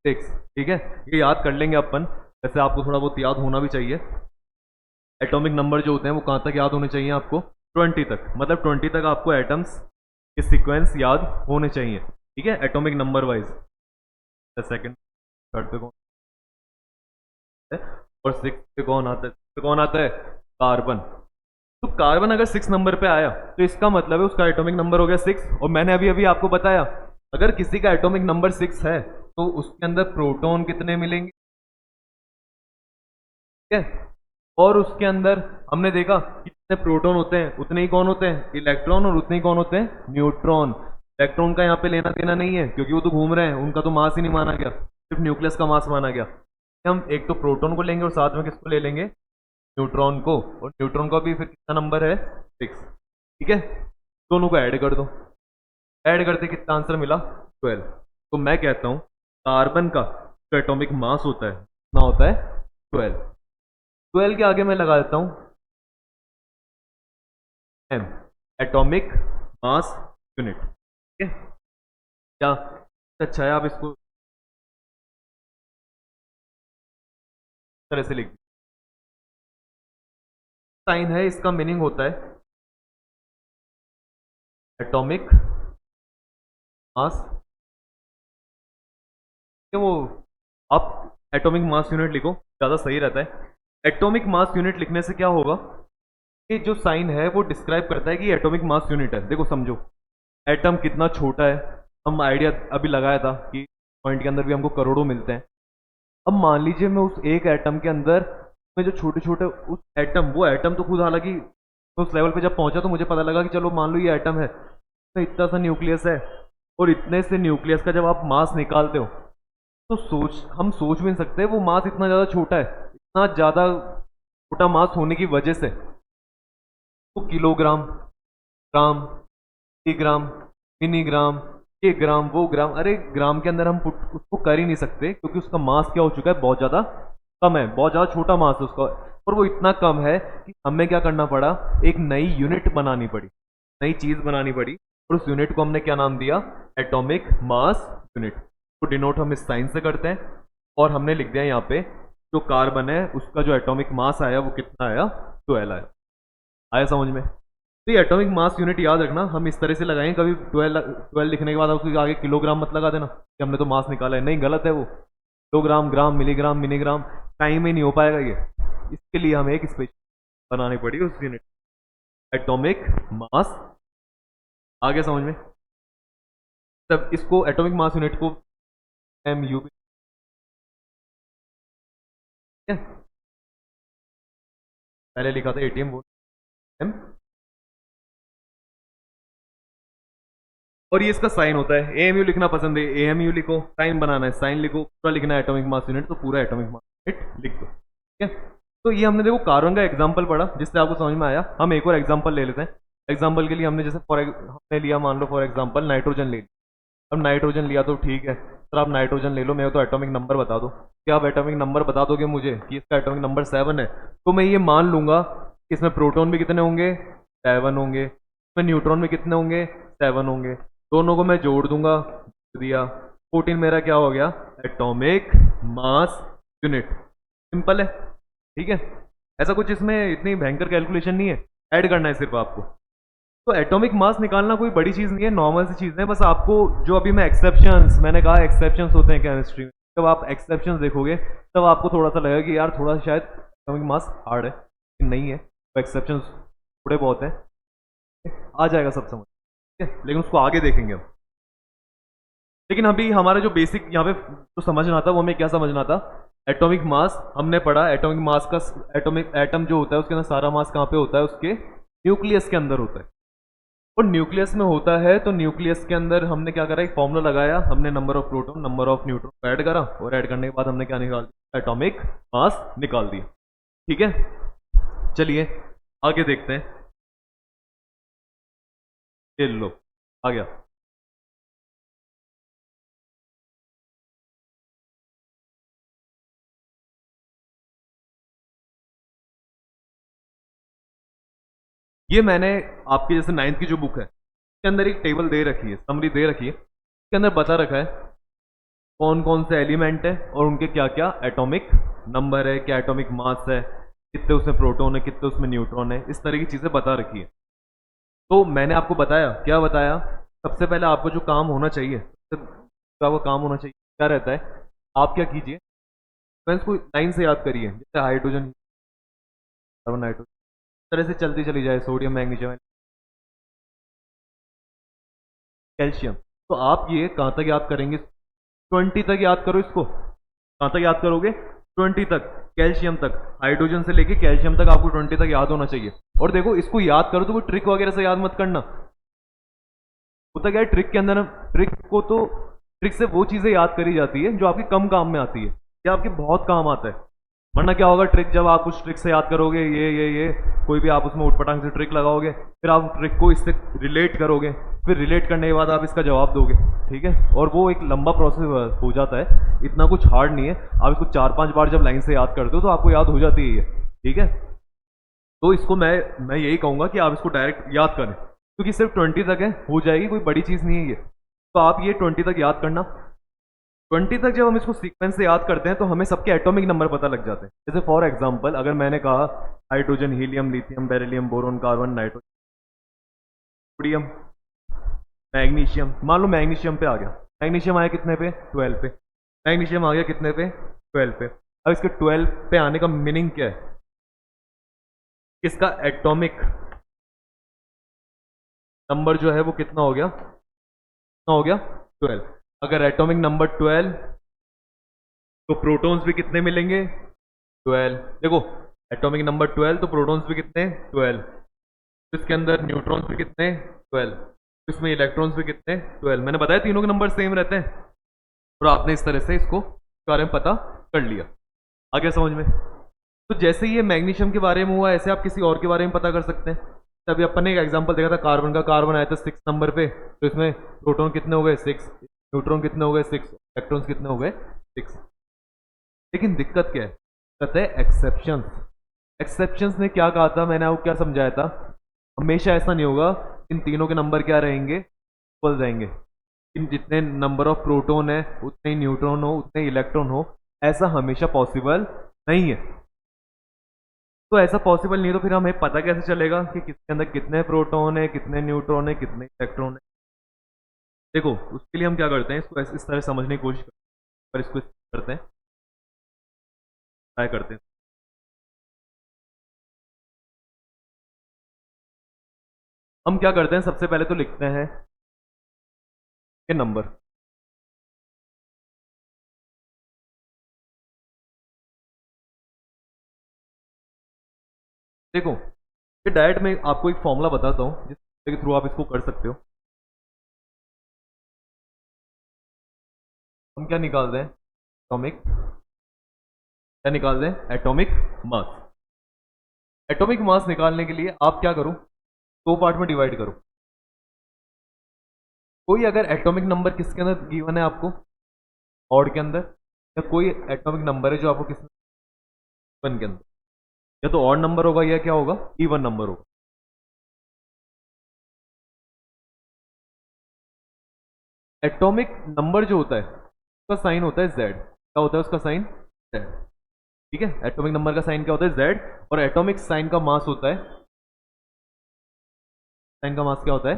6। ठीक है, ये याद कर लेंगे अपन, वैसे आपको थोड़ा बहुत याद होना भी चाहिए। एटॉमिक नंबर जो होते हैं वो कहाँ तक याद होने चाहिए आपको, 20 तक, मतलब 20 तक आपको एटम्स के सीक्वेंस याद होने चाहिए। ठीक है, atomic number wise. Second third पे कौन है और 6 पे कौन आता है, 6 पे कौन आता है, कार्बन। तो कार्बन अगर 6 नंबर पे आया तो इसका मतलब है उसका एटॉमिक नंबर हो गया 6। और मैंने अभी अभी आपको बताया अगर किसी का एटॉमिक नंबर 6 है तो उसके अंदर प्रोटॉन कितने मिलेंगे, ठीक है। और उसके अंदर हमने देखा कि जितने प्रोटॉन होते हैं उतने ही कौन होते हैं, इलेक्ट्रॉन, और उतने ही कौन होते हैं, न्यूट्रॉन। इलेक्ट्रॉन का यहाँ पे लेना देना नहीं है क्योंकि वो तो घूम रहे हैं, उनका तो मास ही नहीं माना गया, सिर्फ न्यूक्लियस का मास माना गया। हम एक तो प्रोटॉन को लेंगे और साथ में किसको ले लेंगे, न्यूट्रॉन को। और न्यूट्रॉन का भी फिर कितना नंबर है, 6। ठीक है, दोनों को ऐड कर दो, ऐड करते कितना आंसर मिला, 12। तो मैं कहता हूं कार्बन का जो एटॉमिक मास होता है कितना होता है, 12। 12 के आगे मैं लगा देता हूं एम, एटॉमिक मास यूनिट। ठीक है, क्या अच्छा है, आप इसको इस तरह से लिख दीजिए। साइन है, इसका मीनिंग होता है एटॉमिक मास, वो आप एटॉमिक मास यूनिट लिखो ज़्यादा सही रहता है। एटॉमिक मास यूनिट लिखने से क्या होगा, ये जो साइन है वो डिस्क्राइब करता है कि एटॉमिक मास यूनिट है। देखो समझो एटम कितना छोटा है, हम आइडिया अभी लगाया था कि पॉइंट के अंदर भी हमको करोड़ों मिलते हैं। अब मान लीजिए मैं उस एक एटम के अंदर में जो छोटे छोटे उस एटम, वो एटम तो खुद हालांकि उस लेवल पे जब पहुंचा तो मुझे पता लगा कि चलो मान लो ये एटम है, तो इतना सा न्यूक्लियस है, और इतने से न्यूक्लियस का जब आप मास निकालते हो तो हम सोच भी नहीं सकते वो मास इतना ज़्यादा छोटा है। इतना ज़्यादा छोटा मास होने की वजह से तो किलोग्राम, ग्राम, मिलीग्राम, मिनीग्राम, ये ग्राम, वो ग्राम, अरे ग्राम के अंदर हम उसको कर ही नहीं सकते क्योंकि उसका मास क्या हो चुका है, बहुत ज़्यादा कम है, बहुत ज़्यादा छोटा मास है उसका। और वो इतना कम है कि हमें क्या करना पड़ा, एक नई यूनिट बनानी पड़ी, नई चीज़ बनानी पड़ी, और उस यूनिट को हमने क्या नाम दिया, एटॉमिक मास यूनिट। तो डिनोट हम इस साइन से करते हैं, और हमने लिख दिया यहाँ पे जो कार्बन है उसका जो एटॉमिक मास आया वो कितना आया, 12 आया। आया समझ में? तो ये एटॉमिक मास यूनिट याद रखना, हम इस तरह से लगाएंगे, कभी 12 लिखने के बाद उसके आगे किलोग्राम मत लगा देना कि हमने तो मास निकाला है, नहीं, गलत है वो। किलोग्राम, ग्राम, मिलीग्राम, मिनीग्राम, टाइम ही नहीं हो पाएगा ये, इसके लिए हमें एक स्पेशल बनानी पड़ी उस यूनिट, एटॉमिक मास। आगे समझ में? तब इसको एटॉमिक मास यूनिट को एम यू, पहले लिखा था एटीएम, वो एम, और ये इसका साइन होता है। एएमयू लिखना पसंद है, एएमयू लिखो, साइन बनाना है साइन लिखो, पूरा लिखना है एटॉमिक मास यूनिट तो पूरा एटॉमिक मास यूनिट लिख दो। ठीक है, तो ये हमने देखो कार्बन का एग्जांपल पढ़ा जिससे आपको समझ में आया। हम एक और एग्जांपल ले लेते हैं। एग्जांपल के लिए हमने जैसे हमने लिया मान लो फॉर एग्जांपल नाइट्रोजन ले लिया। अब नाइट्रोजन लिया तो ठीक है सर, आप नाइट्रोजन ले लो, मेरे तो एटॉमिक नंबर बता दो। क्या आप एटॉमिक नंबर बता दोगे मुझे कि इसका एटॉमिक नंबर 7 है, तो मैं ये मान लूंगा कि इसमें प्रोटॉन भी कितने होंगे, 7 होंगे, इसमें न्यूट्रॉन भी कितने होंगे, 7 होंगे। दोनों को मैं जोड़ दूंगा, दिया 14 मेरा क्या हो गया, एटॉमिक मास यूनिट। सिंपल है, ठीक है। ऐसा कुछ इसमें इतनी भयंकर कैलकुलेशन नहीं है, ऐड करना है सिर्फ आपको। तो एटॉमिक मास निकालना कोई बड़ी चीज़ नहीं है, नॉर्मल सी चीज़ है। बस आपको जो अभी मैं एक्सेप्शंस, मैंने कहा एक्सेप्शंस होते हैं केमिस्ट्री में, जब आप एक्सेप्शंस देखोगे तब आपको थोड़ा सा लगेगा कि यार थोड़ा शायद एटॉमिक मास हार्ड है, लेकिन नहीं है, तो एक्सेप्शंस थोड़े बहुत हैं, आ जाएगा सब समझ, ठीक है। लेकिन उसको आगे देखेंगे हम। लेकिन अभी हमारा जो बेसिक यहाँ पे जो समझना था वो हमें क्या समझना था, एटॉमिक मास हमने पढ़ा, एटॉमिक मास का, एटॉमिक एटम जो होता है उसके अंदर सारा मास कहाँ पे होता है, उसके न्यूक्लियस के अंदर होता है। और न्यूक्लियस में होता है तो न्यूक्लियस के अंदर हमने क्या करा, एक फॉर्मूला लगाया, हमने number of proton number of neutron को ऐड करा, और ऐड करने के बाद हमने क्या निकाल दिया, एटॉमिक मास निकाल दिया, ठीक है। चलिए आगे देखते हैं, ये लो आ गया। ये मैंने आपके जैसे 9th की जो बुक है उसके अंदर एक टेबल दे रखी है, समरी दे रखी है, उसके अंदर बता रखा है कौन कौन से एलिमेंट है और उनके क्या क्या एटॉमिक नंबर है, क्या एटॉमिक मास है, कितने उसमें प्रोटॉन है, कितने उसमें न्यूट्रॉन है, इस तरह की चीज़ें बता रखी है। तो मैंने आपको बताया, क्या बताया, सबसे पहले आपको जो काम होना चाहिए, सबसे आपका काम होना चाहिए क्या रहता है, आप क्या कीजिए, फ्रेंड्स को लाइन से याद करिए, जैसे हाइड्रोजन, कार्बन, नाइट्रोजन, इस तरह से चलती चली जाए, सोडियम, मैग्नीशियम, कैल्शियम। तो आप ये कहाँ तक याद करेंगे, 20 तक याद करो इसको, कहाँ तक याद करोगे, 20 तक, कैल्शियम तक, हाइड्रोजन से लेके कैल्शियम तक आपको 20 तक याद होना चाहिए। और देखो इसको याद करो तो कोई ट्रिक वगैरह से याद मत करना, होता क्या है ट्रिक के अंदर, ट्रिक को तो, ट्रिक से वो चीज़ें याद करी जाती है जो आपके कम काम में आती है या आपके बहुत काम आता है। वरना क्या होगा, ट्रिक जब आप उस ट्रिक से याद करोगे, ये कोई भी आप उसमें उठपटांग से ट्रिक लगाओगे, फिर आप ट्रिक को इससे रिलेट करोगे, फिर रिलेट करने के बाद आप इसका जवाब दोगे, ठीक है। और वो एक लंबा प्रोसेस हो जाता है, इतना कुछ हार्ड नहीं है। आप इसको 4-5 बार जब लाइन से याद करते हो तो आपको याद हो जाती है ये, ठीक है। तो इसको मैं यही कहूँगा कि आप इसको डायरेक्ट याद करें, क्योंकि सिर्फ 20 तक है, हो जाएगी, कोई बड़ी चीज़ नहीं है ये। तो आप ये 20 तक याद करना। 20 तक जब हम इसको सीक्वेंस से याद करते हैं तो हमें सबके एटॉमिक नंबर पता लग जाते हैं। जैसे फॉर एग्जांपल अगर मैंने कहा hydrogen, helium, lithium, beryllium, boron, carbon, nitrogen, sodium, magnesium, मान लो मैग्नीशियम पे आ गया, मैग्नीशियम आया कितने पे, 12 पे, मैग्नीशियम आ गया कितने पे, 12 पे। अब इसके 12 पे आने का मीनिंग क्या है, इसका एटॉमिक नंबर जो है वो कितना हो गया, कितना हो गया, 12। अगर एटॉमिक नंबर 12 तो प्रोटॉन्स भी कितने मिलेंगे, 12। देखो एटॉमिक नंबर 12 तो प्रोटॉन्स भी कितने, 12, इसके अंदर न्यूट्रॉन्स भी कितने, 12, इसमें इलेक्ट्रॉन्स भी कितने, 12। मैंने बताया तीनों के नंबर सेम रहते हैं, और आपने इस तरह से इसको बारे में पता कर लिया। आ गया समझ में। तो जैसे ये मैग्नीशियम के बारे में हुआ, ऐसे आप किसी और के बारे में पता कर सकते हैं। तभी अपन ने एक एग्जांपल देखा था कार्बन का, कार्बन आया था 6 नंबर पे, तो इसमें प्रोटॉन कितने हो गए, 6, न्यूट्रॉन कितने हो गए, 6, इलेक्ट्रॉन्स कितने हो गए, 6। लेकिन दिक्कत क्या है, दिक्कत है एक्सेप्शंस। एक्सेप्शंस ने क्या कहा था, मैंने आपको क्या समझाया था, हमेशा ऐसा नहीं होगा इन तीनों के नंबर क्या रहेंगे, इक्वल रहेंगे। इन जितने नंबर ऑफ प्रोटॉन है उतने ही न्यूट्रॉन हो, उतने ही इलेक्ट्रॉन हो, ऐसा हमेशा पॉसिबल नहीं है। तो ऐसा पॉसिबल नहीं है तो फिर हमें पता कैसे चलेगा कि किसके अंदर कितने प्रोटॉन है, कितने न्यूट्रॉन है, कितने इलेक्ट्रॉन है। देखो उसके लिए हम क्या करते हैं, इसको इस तरह समझने की कोशिश करते हैं, पर इसको करते हैं, ट्राई करते हैं। हम क्या करते हैं, सबसे पहले तो लिखते हैं ये नंबर, देखो ये डायरेक्ट मैं आपको एक फॉर्मूला बताता हूँ जिसके थ्रू आप इसको कर सकते हो। हम क्या निकाल रहे हैं, एटॉमिक, क्या निकाल रहे हैं, एटॉमिक मास। एटॉमिक मास निकालने के लिए आप क्या करो, दो पार्ट में डिवाइड करो, कोई अगर एटॉमिक नंबर किसके अंदर गिवन है आपको, ऑड के अंदर, या कोई एटॉमिक नंबर है जो आपको किस वन के अंदर, या तो ऑड नंबर होगा या क्या होगा, इवन नंबर होगा। एटॉमिक नंबर जो होता है उसका साइन होता है जेड। क्या होता है उसका साइन, जेड। ठीक है, एटॉमिक नंबर का साइन क्या होता है, जेड। और एटॉमिक साइन का मास होता है, साइन का मास क्या होता है,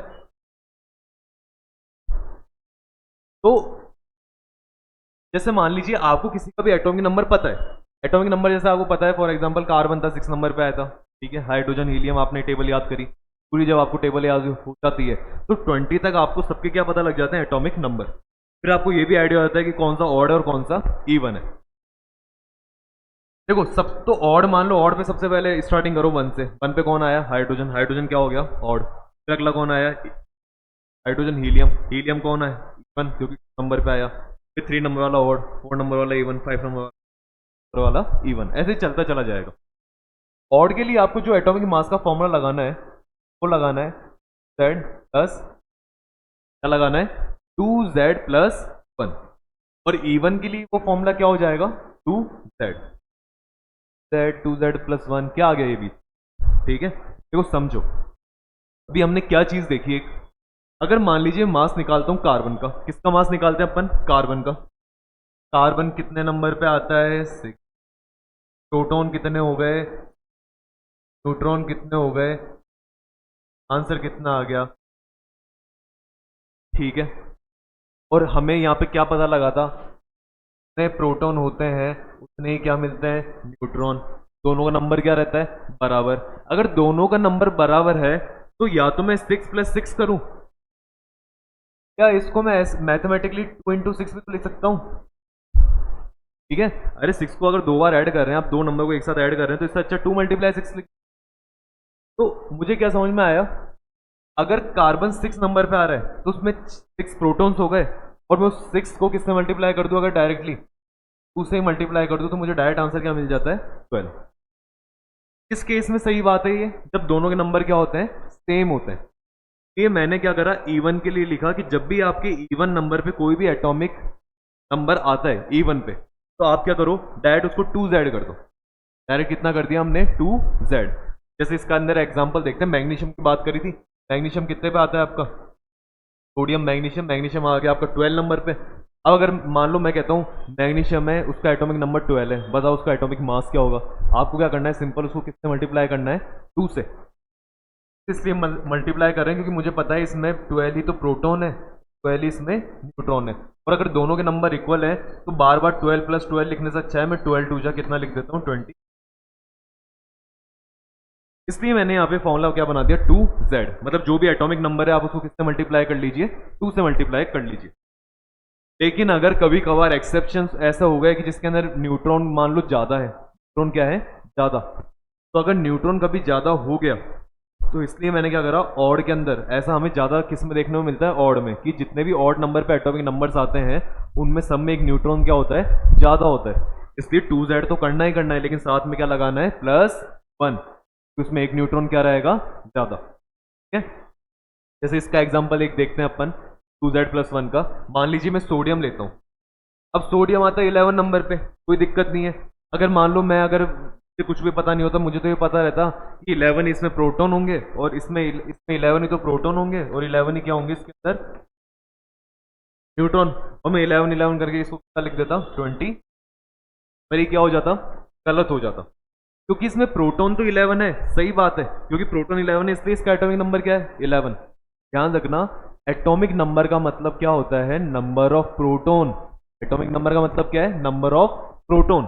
तो जैसे मान लीजिए आपको किसी का भी एटॉमिक नंबर पता है, एटॉमिक नंबर जैसे आपको पता है, फॉर एग्जांपल कार्बन था 6 नंबर पे आया था। ठीक है, हाइड्रोजन हीलियम आपने टेबल याद करी पूरी, जब आपको टेबल याद हो जाती है तो 20 तक आपको सबके क्या पता लग जाते हैं, एटॉमिक नंबर। फिर आपको ये भी आइडिया होता है कि कौन सा ऑड है और कौन सा इवन है। देखो सब तो ऑड मान लो, ऑड पे सबसे पहले स्टार्टिंग करो 1 से। 1 पे कौन आया, हाइड्रोजन, हाइड्रोजन क्या हो गया, ऑड। फिर अगला कौन आया, हाइड्रोजन हीलियम, हीलियम कौन है, इवन, क्योंकि नंबर पे आया। फिर 3 नंबर वाला ऑड, 4 नंबर वाला इवन, 5 नंबर वाला इवन, ऐसे ही चलता चला जाएगा। ऑड के लिए आपको जो एटॉमिक मास का फॉर्मूला लगाना है वो लगाना है जेड प्लस, क्या लगाना है, 2z+1। और इवन के लिए वो फॉर्मूला क्या हो जाएगा, 2z, z 2z+1, क्या आ गया ये भी। ठीक है, देखो समझो, अभी हमने क्या चीज देखी एक, अगर मान लीजिए मास निकालता हूं कार्बन का, किसका मास निकालते हैं अपन, कार्बन का। कार्बन कितने नंबर पे आता है, 6। प्रोटॉन कितने हो गए, न्यूट्रॉन कितने हो गए, आंसर कितना आ गया। ठीक है, और हमें यहाँ पे क्या पता लगा था, जितने प्रोटॉन होते हैं उतने ही क्या मिलते हैं, न्यूट्रॉन। दोनों का नंबर क्या रहता है, बराबर। अगर दोनों का नंबर बराबर है तो या तो मैं 6+6 करूं, या इसको मैं मैथमेटिकली 2 × 6 भी तो लिख सकता हूं। ठीक है, अरे 6 को अगर 2 बार ऐड कर रहे हैं आप, दो नंबर को एक साथ ऐड कर रहे हैं, तो इससे अच्छा 2 × 6 लिख। तो मुझे क्या समझ में आया, अगर कार्बन 6 नंबर पे आ रहा है तो उसमें 6 प्रोटॉन्स हो गए, और मैं उस 6 को किससे मल्टीप्लाई कर दूं, अगर डायरेक्टली उसे मल्टीप्लाई कर दूं, तो मुझे डायरेक्ट आंसर क्या मिल जाता है, 12। किस केस में सही बात है ये, जब दोनों के नंबर क्या होते हैं, सेम होते हैं। ये मैंने क्या करा, इवन के लिए लिखा कि जब भी आपके इवन नंबर पे कोई भी एटॉमिक नंबर आता है इवन पे, तो आप क्या करो, डायरेक्ट उसको 2z कर दो। डायरेक्ट कितना कर दिया हमने, 2z। जैसे इसका अंदर एग्जांपल देखते हैं, मैग्नीशियम की बात करी थी, मैग्नीशियम कितने पे आता है आपका, सोडियम मैग्नीशियम, मैग्नीशियम आ गया आपका 12 नंबर पे। अब अगर मान लो मैं कहता हूँ मैग्नीशियम है, उसका एटॉमिक नंबर 12 है, बताओ उसका एटॉमिक मास क्या होगा। आपको क्या करना है, सिंपल उसको किससे मल्टीप्लाई करना है, 2 से। इसलिए मल्टीप्लाई कर रहे हैं क्योंकि मुझे पता है इसमें 12 ही तो प्रोटॉन है, 12 ही इसमें न्यूट्रॉन है। और अगर दोनों के नंबर इक्वल है तो बार बार 12+12 लिखने से अच्छा है मैं 12 2 जा कितना लिख देता हूँ, 20। इसलिए मैंने यहाँ पे फॉर्मूला क्या बना दिया, 2z। मतलब जो भी एटॉमिक नंबर है आप उसको किससे मल्टीप्लाई कर लीजिए, 2 से मल्टीप्लाई कर लीजिए। लेकिन अगर कभी कभार एक्सेप्शन ऐसा हो गया कि जिसके अंदर न्यूट्रॉन मान लो ज्यादा है, न्यूट्रॉन क्या है, ज्यादा, तो अगर न्यूट्रॉन कभी ज्यादा हो गया तो इसलिए मैंने क्या करा, ऑड के अंदर, ऐसा हमें ज्यादा किस में देखने को मिलता है, ऑड में, कि जितने भी ऑड नंबर पे एटॉमिक नंबर्स आते हैं उनमें सब में एक न्यूट्रॉन क्या होता है, ज्यादा होता है। इसलिए 2z तो करना ही करना है, लेकिन साथ में क्या लगाना है, +1, तो उसमें एक न्यूट्रॉन क्या रहेगा, ज्यादा। ठीक है, जैसे इसका एग्जांपल एक देखते हैं अपन, 2z+1 का। मान लीजिए मैं सोडियम लेता हूँ, अब सोडियम आता है 11 नंबर पे, कोई दिक्कत नहीं है। अगर मान लो मैं, अगर मुझे कुछ भी पता नहीं होता, मुझे तो ये पता रहता कि 11 इसमें प्रोटॉन होंगे, और इसमें 11 ही तो प्रोटॉन होंगे, और 11 ही क्या होंगे इसके अंदर, न्यूट्रॉन। और मैं 11 11 करके इसको क्या लिख देता, 20। मेरी क्या हो जाता, गलत हो जाता, क्योंकि इसमें प्रोटॉन तो 11 है, सही बात है, क्योंकि प्रोटॉन 11 है इसलिए इसका एटॉमिक नंबर क्या है, 11। ध्यान रखना, एटॉमिक नंबर का मतलब क्या होता है, number of proton. Atomic number का मतलब क्या है, नंबर ऑफ प्रोटॉन।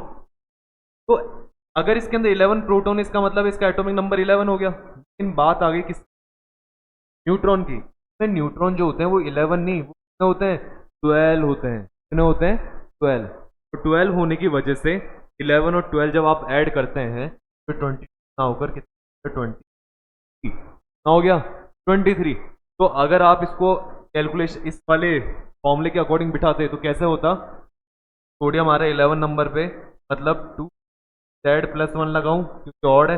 तो अगर इसके अंदर 11 प्रोटॉन, इसका मतलब इसका एटॉमिक नंबर 11 हो गया। लेकिन बात आ गई किस, न्यूट्रॉन की। तो न्यूट्रॉन जो होते हैं वो 11 नहीं, वो कितने होते हैं, 12 होते हैं। कितने होते हैं, 12। तो 12 होने की वजह से 11 और 12 जब आप ऐड करते हैं तो 20 ना होकर कितना, 23 ना हो गया, 23। तो अगर आप इसको कैलकुलेशन इस वाले फॉर्मूले के अकॉर्डिंग बिठाते तो कैसे होता, सोडियम आ रहा है 11 नंबर पे, मतलब 2z+1 लगाऊं क्योंकि ऑड है।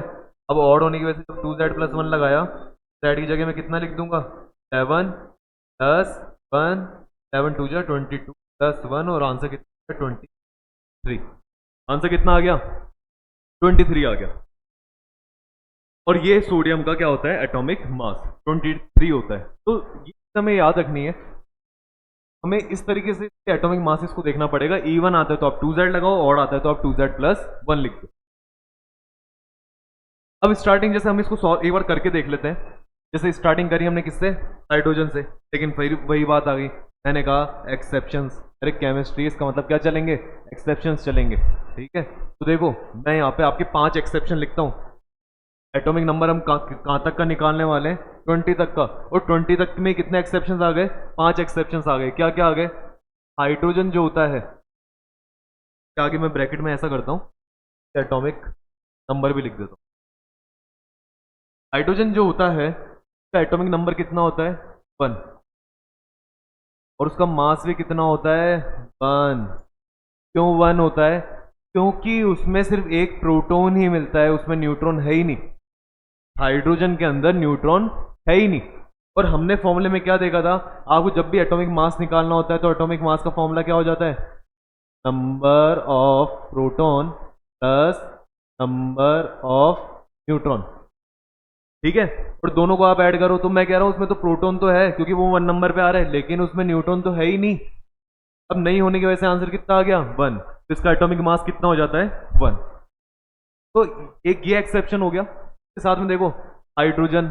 अब ऑड होने की वजह से जब 2z+1 लगाया, z की जगह में कितना लिख दूंगा, 7 10 वन, 7 2 जा 22 प्लस 1 और आंसर कितना है 23। आंसर कितना आ गया 23 आ गया। और ये सोडियम का क्या होता है एटॉमिक मास 23 होता है। तो ये हमें याद रखनी है, हमें इस तरीके से एटॉमिक मासेस को देखना पड़ेगा। E1 आता है तो आप 2Z लगाओ, और आता है तो आप 2Z प्लस 1 लिख दो। अब स्टार्टिंग जैसे हम इसको सॉल्व एक बार करके देख लेते हैं। जैसे स्टार्टिंग करी हमने किससे, हाइड्रोजन से, लेकिन फिर वही बात आ गई, मैंने कहा एक्सेप्शंस। अरे केमिस्ट्री इसका मतलब क्या चलेंगे, एक्सेप्शंस चलेंगे। ठीक है, तो देखो मैं यहाँ पे आपके 5 एक्सेप्शन लिखता हूँ। एटॉमिक नंबर हम कहाँ तक का निकालने वाले हैं 20 तक का, और 20 तक में कितने एक्सेप्शंस आ गए, 5 एक्सेप्शंस आ गए। क्या क्या आ गए, हाइड्रोजन जो होता है, क्या आगे मैं ब्रैकेट में ऐसा करता हूँ, एटॉमिक नंबर भी लिख देता हूँ। हाइड्रोजन जो होता है उसका एटॉमिक नंबर कितना होता है 1, और उसका मास भी कितना होता है 1। क्यों 1 होता है, क्योंकि उसमें सिर्फ एक प्रोटॉन ही मिलता है, उसमें न्यूट्रॉन है ही नहीं। हाइड्रोजन के अंदर न्यूट्रॉन है ही नहीं। और हमने फॉर्मूले में क्या देखा था, आपको जब भी एटॉमिक मास निकालना होता है तो एटॉमिक मास का फॉर्मूला क्या हो जाता है, number of proton plus number of neutron. ठीक है, और दोनों को आप ऐड करो तो मैं कह रहा हूं उसमें तो प्रोटॉन तो है क्योंकि वो 1 नंबर पे आ रहा है, लेकिन उसमें न्यूट्रॉन तो है ही नहीं। अब नहीं होने की वजह से आंसर कितना आ गया 1, तो इसका एटॉमिक मास कितना हो जाता है 1। तो एक ये एक्सेप्शन हो गया। इसके साथ में देखो हाइड्रोजन,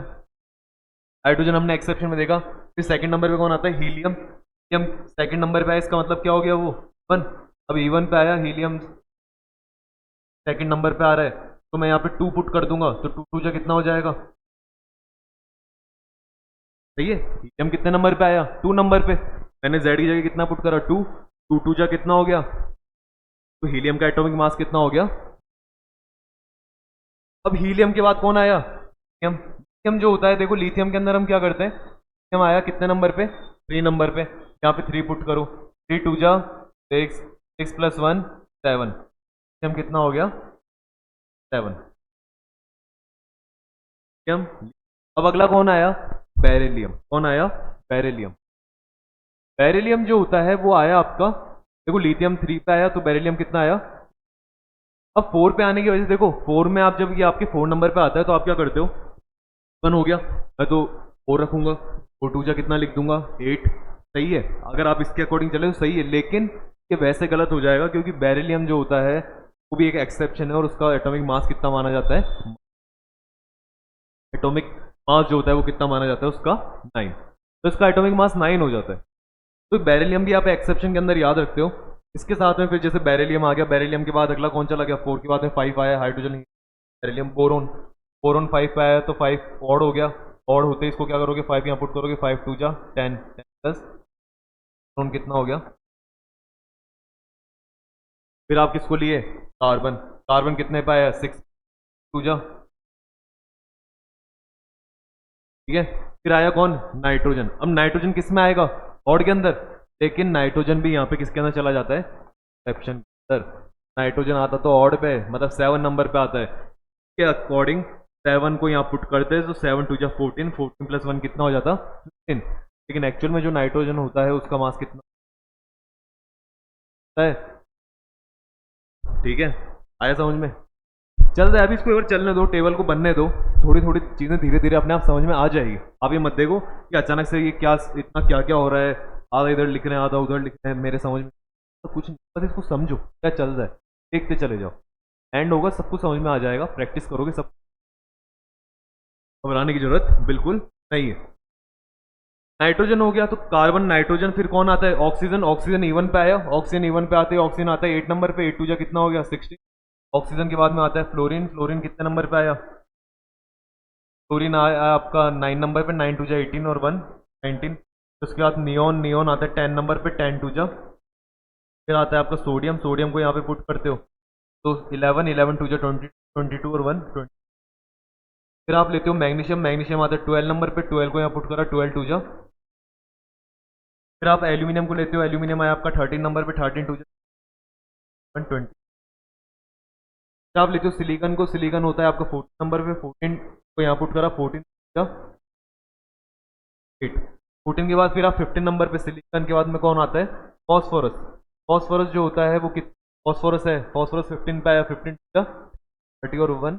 हाइड्रोजन हमने एक्सेप्शन में देखा। फिर सेकंड नंबर पे कौन आता है, हीलियम। हीलियम सेकंड नंबर पे आया, इसका मतलब क्या हो गया वो 1। अब E1 पे आया, हीलियम सेकंड नंबर पे आ रहा है, तो मैं यहाँ पे 2 पुट कर दूंगा, तो 2 2 जा कितना हो जाएगा, सही है। हीलियम कितने नंबर पे आया 2 नंबर पे, मैंने Z की जगह कितना पुट करा 2, 2 2 जा कितना हो गया, तो हीलियम का एटॉमिक मास कितना हो गया। अब हीलियम के बाद कौन आया, लिथियम। लिथियम जो होता है देखो, लिथियम के अंदर हम क्या करते हैं, लिथियम आया कितने नंबर पे 3 नंबर पे, यहाँ पे 3 पुट करो, 3 2 जा 6, 6 प्लस 1 7, लिथियम कितना हो गया 7। लिथियम। अब अगला कौन आया, बेरिलियम। कौन आया, बेरिलियम। बेरिलियम जो होता है वो आया आपका, देखो लिथियम 3 पे आया तो बेरिलियम कितना आया। अब 4 पे आने की वजह से देखो, 4 में आप जब ये आपके 4 नंबर पे आता है तो आप क्या करते हो, 1 हो गया, मैं तो 4 रखूंगा, 4 2 जा कितना लिख दूंगा 8। सही है, अगर आप इसके अकॉर्डिंग चले तो सही है, लेकिन ये वैसे गलत हो जाएगा क्योंकि बेरिलियम जो होता है वो भी एक एक्सेप्शन है, और उसका एटॉमिक मास कितना माना जाता है, एटॉमिक मास जो होता है वो कितना माना जाता है उसका 9, तो इसका एटॉमिक मास 9 हो जाता है। तो बेरिलियम भी आप एक्सेप्शन के अंदर याद रखते हो। इसके साथ में फिर जैसे बेरिलियम आ गया, बेरिलियम के बाद अगला कौन चला गया, 4 के बाद में 5 आया, हाइड्रोजन, बेरिलियम, बोरोन। बोरोन 5 पे आया तो 5 ऑड हो गया, ऑड होते ही इसको क्या करोगे 5 यहाँ पुट करोगे, 5 2 जा 10, 10 प्लस बोरोन कितना हो गया। फिर आप किसको लिए, कार्बन। कार्बन कितने पे आया 6 2 जा, ठीक है। फिर आया कौन, नाइट्रोजन। अब नाइट्रोजन किस में आएगा, ऑड के अंदर, लेकिन नाइट्रोजन भी यहाँ पे किसके अंदर चला जाता है, एक्सेप्शन के अंदर। नाइट्रोजन आता तो ऑड पे, मतलब 7 नंबर पे आता है, के अकॉर्डिंग 7 को यहाँ पुट करते हैं तो 7 2 जा 14, 14 प्लस 1 कितना हो जाता 15। लेकिन एक्चुअल में जो नाइट्रोजन होता है उसका मास कितना होता है, ठीक है, आया समझ में। चल रहा है, अभी इसको एक बार चलने दो, टेबल को बनने दो, थोड़ी थोड़ी चीज़ें धीरे धीरे अपने आप समझ में आ जाएगी। आप ये मत देखो कि अचानक से ये क्या इतना क्या क्या हो रहा है, आधा इधर लिख रहे हैं आधा उधर लिख रहे हैं, मेरे समझ में तो कुछ नहीं, बस इसको समझो क्या चल रहा है, देखते चले जाओ, एंड होगा सब कुछ समझ में आ जाएगा, प्रैक्टिस करोगे सब, घबराने की जरूरत बिल्कुल नहीं है। नाइट्रोजन हो गया, तो कार्बन, नाइट्रोजन, फिर कौन आता है, ऑक्सीजन। ऑक्सीजन E1 पे आया, ऑक्सीजन E1 पे आते ही ऑक्सीजन आता है 8 नंबर पे, 8 2 जा कितना हो गया 16। ऑक्सीजन के बाद में आता है फ्लोरीन। फ्लोरीन कितने नंबर पे आया, फ्लोरीन आया आपका 9 नंबर पे, 9 2 जा 18 और 1 19। उसके बाद नियोन। नियोन आता है 10 नंबर पे, 10 2 जा। फिर आता है आपका सोडियम। सोडियम को यहाँ पे पुट करते हो तो 11, 11 2 जा 20, 22 और 1 20। फिर आप लेते हो मैग्नीशियम। मैग्नीशियम आता है 12 नंबर पे, 12 को यहाँ पुट करा, 12 2 जा। फिर आप एल्यूमिनियम को लेते हो। एल्यूमिनियम आया आपका 13 नंबर पे, 13 2 जा 120। फिर आप लेते हो सिलिकन को। सिलिकन होता है आपका 14 नंबर पे, 14 को यहाँ पुट करा, 14 जा 8। 14 के बाद फिर आप 15 नंबर पे सिलिकॉन के बाद में कौन आता है? फॉस्फोरस। फॉस्फोरस जो होता है वो कित फॉस्फोरस है, फॉस्फोरस 15 पे आया, 15 का 30 और 1।